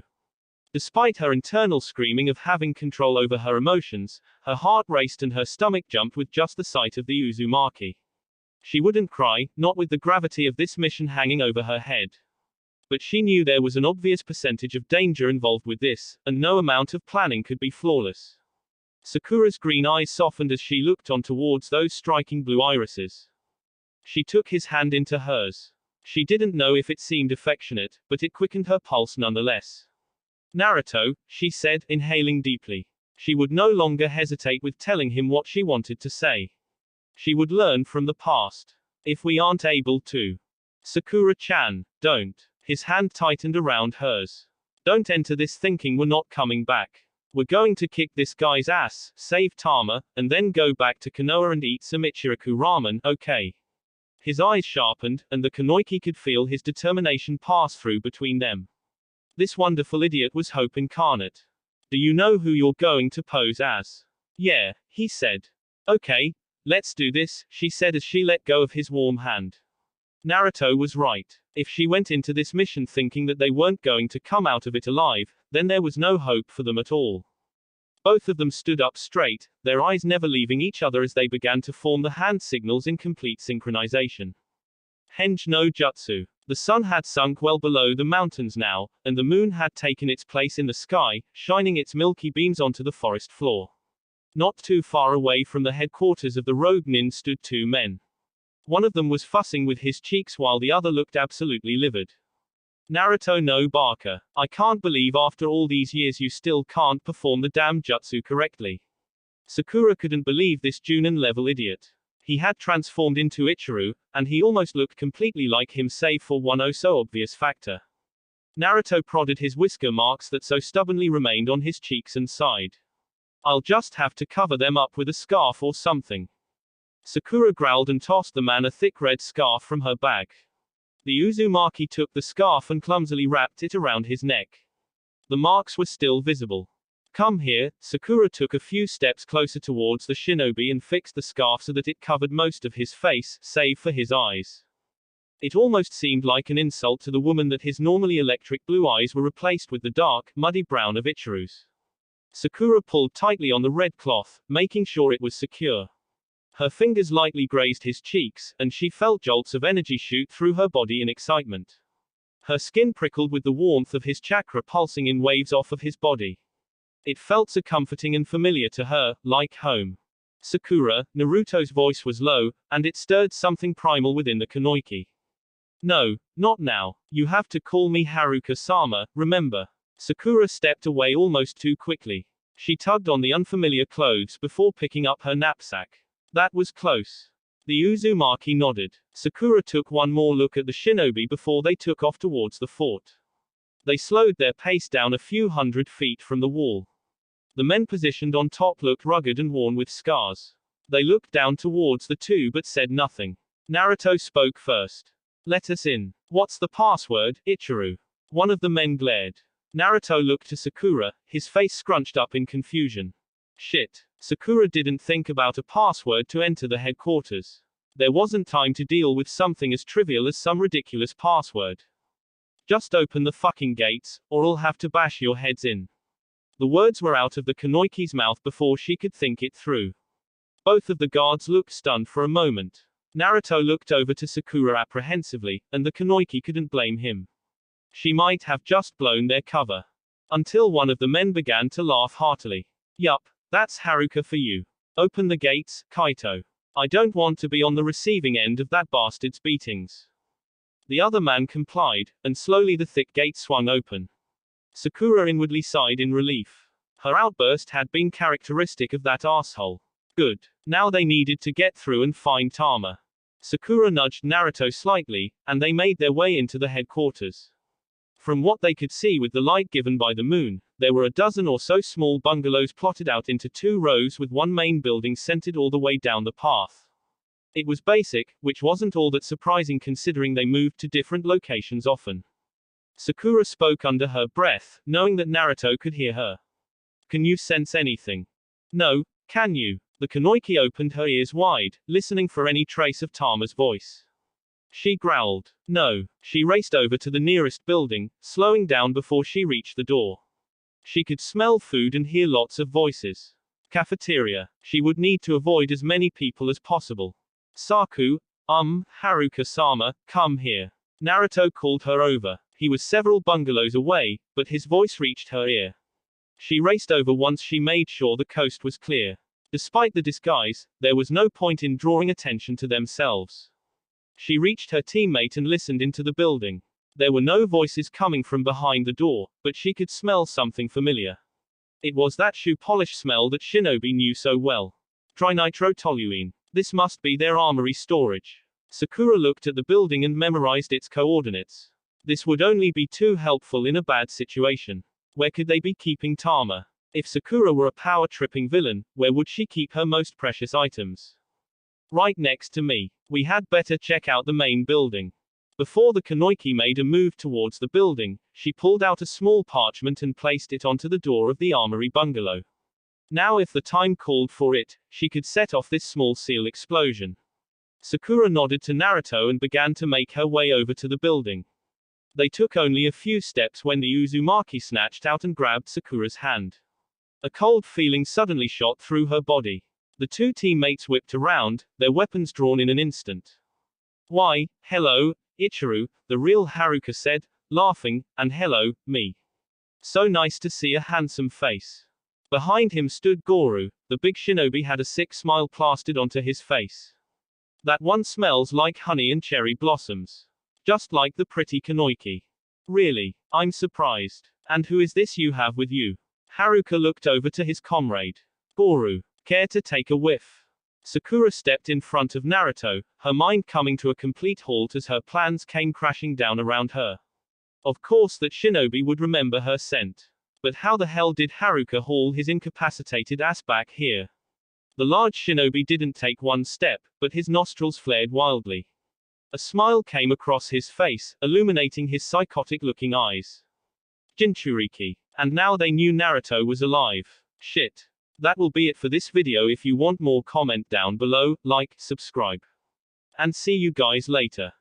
Despite her internal screaming of having control over her emotions, her heart raced and her stomach jumped with just the sight of the Uzumaki. She wouldn't cry, not with the gravity of this mission hanging over her head. But she knew there was an obvious percentage of danger involved with this, and no amount of planning could be flawless. Sakura's green eyes softened as she looked on towards those striking blue irises. She took his hand into hers. She didn't know if it seemed affectionate, but it quickened her pulse nonetheless. Naruto, she said, inhaling deeply. She would no longer hesitate with telling him what she wanted to say. She would learn from the past. If we aren't able to. Sakura-chan, don't. His hand tightened around hers. Don't enter this thinking we're not coming back. We're going to kick this guy's ass, save Tama, and then go back to Konoha and eat some Ichiraku ramen, okay? His eyes sharpened, and the Kunoichi could feel his determination pass through between them. This wonderful idiot was hope incarnate. Do you know who you're going to pose as? Yeah, he said. Okay, let's do this, she said as she let go of his warm hand. Naruto was right. If she went into this mission thinking that they weren't going to come out of it alive, then there was no hope for them at all. Both of them stood up straight, their eyes never leaving each other as they began to form the hand signals in complete synchronization. Henge no jutsu. The sun had sunk well below the mountains now, and the moon had taken its place in the sky, shining its milky beams onto the forest floor. Not too far away from the headquarters of the rogue nin stood two men. One of them was fussing with his cheeks while the other looked absolutely livid. Naruto no Barker. I can't believe after all these years you still can't perform the damn jutsu correctly. Sakura couldn't believe this Junin-level idiot. He had transformed into Ichiru, and he almost looked completely like him save for one oh so obvious factor. Naruto prodded his whisker marks that so stubbornly remained on his cheeks and sighed. I'll just have to cover them up with a scarf or something. Sakura growled and tossed the man a thick red scarf from her bag. The Uzumaki took the scarf and clumsily wrapped it around his neck. The marks were still visible. Come here. Sakura took a few steps closer towards the shinobi and fixed the scarf so that it covered most of his face, save for his eyes. It almost seemed like an insult to the woman that his normally electric blue eyes were replaced with the dark, muddy brown of Ichiru's. Sakura pulled tightly on the red cloth, making sure it was secure. Her fingers lightly grazed his cheeks, and she felt jolts of energy shoot through her body in excitement. Her skin prickled with the warmth of his chakra pulsing in waves off of his body. It felt so comforting and familiar to her, like home. Sakura, Naruto's voice was low, and it stirred something primal within the Kunoichi. No, not now. You have to call me Haruka-sama, remember? Sakura stepped away almost too quickly. She tugged on the unfamiliar clothes before picking up her knapsack. That was close. The Uzumaki nodded. Sakura took one more look at the shinobi before they took off towards the fort. They slowed their pace down a few hundred feet from the wall. The men positioned on top looked rugged and worn with scars. They looked down towards the two but said nothing. Naruto spoke first. Let us in. What's the password, Ichiru? One of the men glared. Naruto looked to Sakura, his face scrunched up in confusion. Shit. Sakura didn't think about a password to enter the headquarters. There wasn't time to deal with something as trivial as some ridiculous password. Just open the fucking gates, or I'll have to bash your heads in. The words were out of the Kunoichi's mouth before she could think it through. Both of the guards looked stunned for a moment. Naruto looked over to Sakura apprehensively, and the Kunoichi couldn't blame him. She might have just blown their cover. Until one of the men began to laugh heartily. Yup, that's Haruka for you. Open the gates, Kaito. I don't want to be on the receiving end of that bastard's beatings. The other man complied, and slowly the thick gate swung open. Sakura inwardly sighed in relief. Her outburst had been characteristic of that asshole. Good. Now they needed to get through and find Tama. Sakura nudged Naruto slightly, and they made their way into the headquarters. From what they could see with the light given by the moon, there were a dozen or so small bungalows plotted out into two rows with one main building centered all the way down the path. It was basic, which wasn't all that surprising considering they moved to different locations often. Sakura spoke under her breath, knowing that Naruto could hear her. Can you sense anything? No, can you? The Kunoichi opened her ears wide, listening for any trace of Tama's voice. She growled. No. She raced over to the nearest building, slowing down before she reached the door. She could smell food and hear lots of voices. Cafeteria. She would need to avoid as many people as possible. Haruka-sama, come here. Naruto called her over. He was several bungalows away, but his voice reached her ear. She raced over once she made sure the coast was clear. Despite the disguise, there was no point in drawing attention to themselves. She reached her teammate and listened into the building. There were no voices coming from behind the door, but she could smell something familiar. It was that shoe polish smell that Shinobi knew so well. Trinitrotoluene. This must be their armory storage. Sakura looked at the building and memorized its coordinates. This would only be too helpful in a bad situation. Where could they be keeping Tama? If Sakura were a power-tripping villain, where would she keep her most precious items? Right next to me. We had better check out the main building. Before the Kunoichi made a move towards the building, she pulled out a small parchment and placed it onto the door of the armory bungalow. Now if the time called for it, she could set off this small seal explosion. Sakura nodded to Naruto and began to make her way over to the building. They took only a few steps when the Uzumaki snatched out and grabbed Sakura's hand. A cold feeling suddenly shot through her body. The two teammates whipped around, their weapons drawn in an instant. Why, hello, Ichiru, the real Haruka said, laughing, and hello, me. So nice to see a handsome face. Behind him stood Goru, the big shinobi had a sick smile plastered onto his face. That one smells like honey and cherry blossoms. Just like the pretty Kunoichi. Really, I'm surprised. And who is this you have with you? Haruka looked over to his comrade. Goru. Care to take a whiff? Sakura stepped in front of Naruto, her mind coming to a complete halt as her plans came crashing down around her. Of course that shinobi would remember her scent. But how the hell did Haruka haul his incapacitated ass back here? The large shinobi didn't take one step, but his nostrils flared wildly. A smile came across his face, illuminating his psychotic-looking eyes. Jinchuriki. And now they knew Naruto was alive. Shit. That will be it for this video. If you want more, comment down below, like, subscribe. And see you guys later.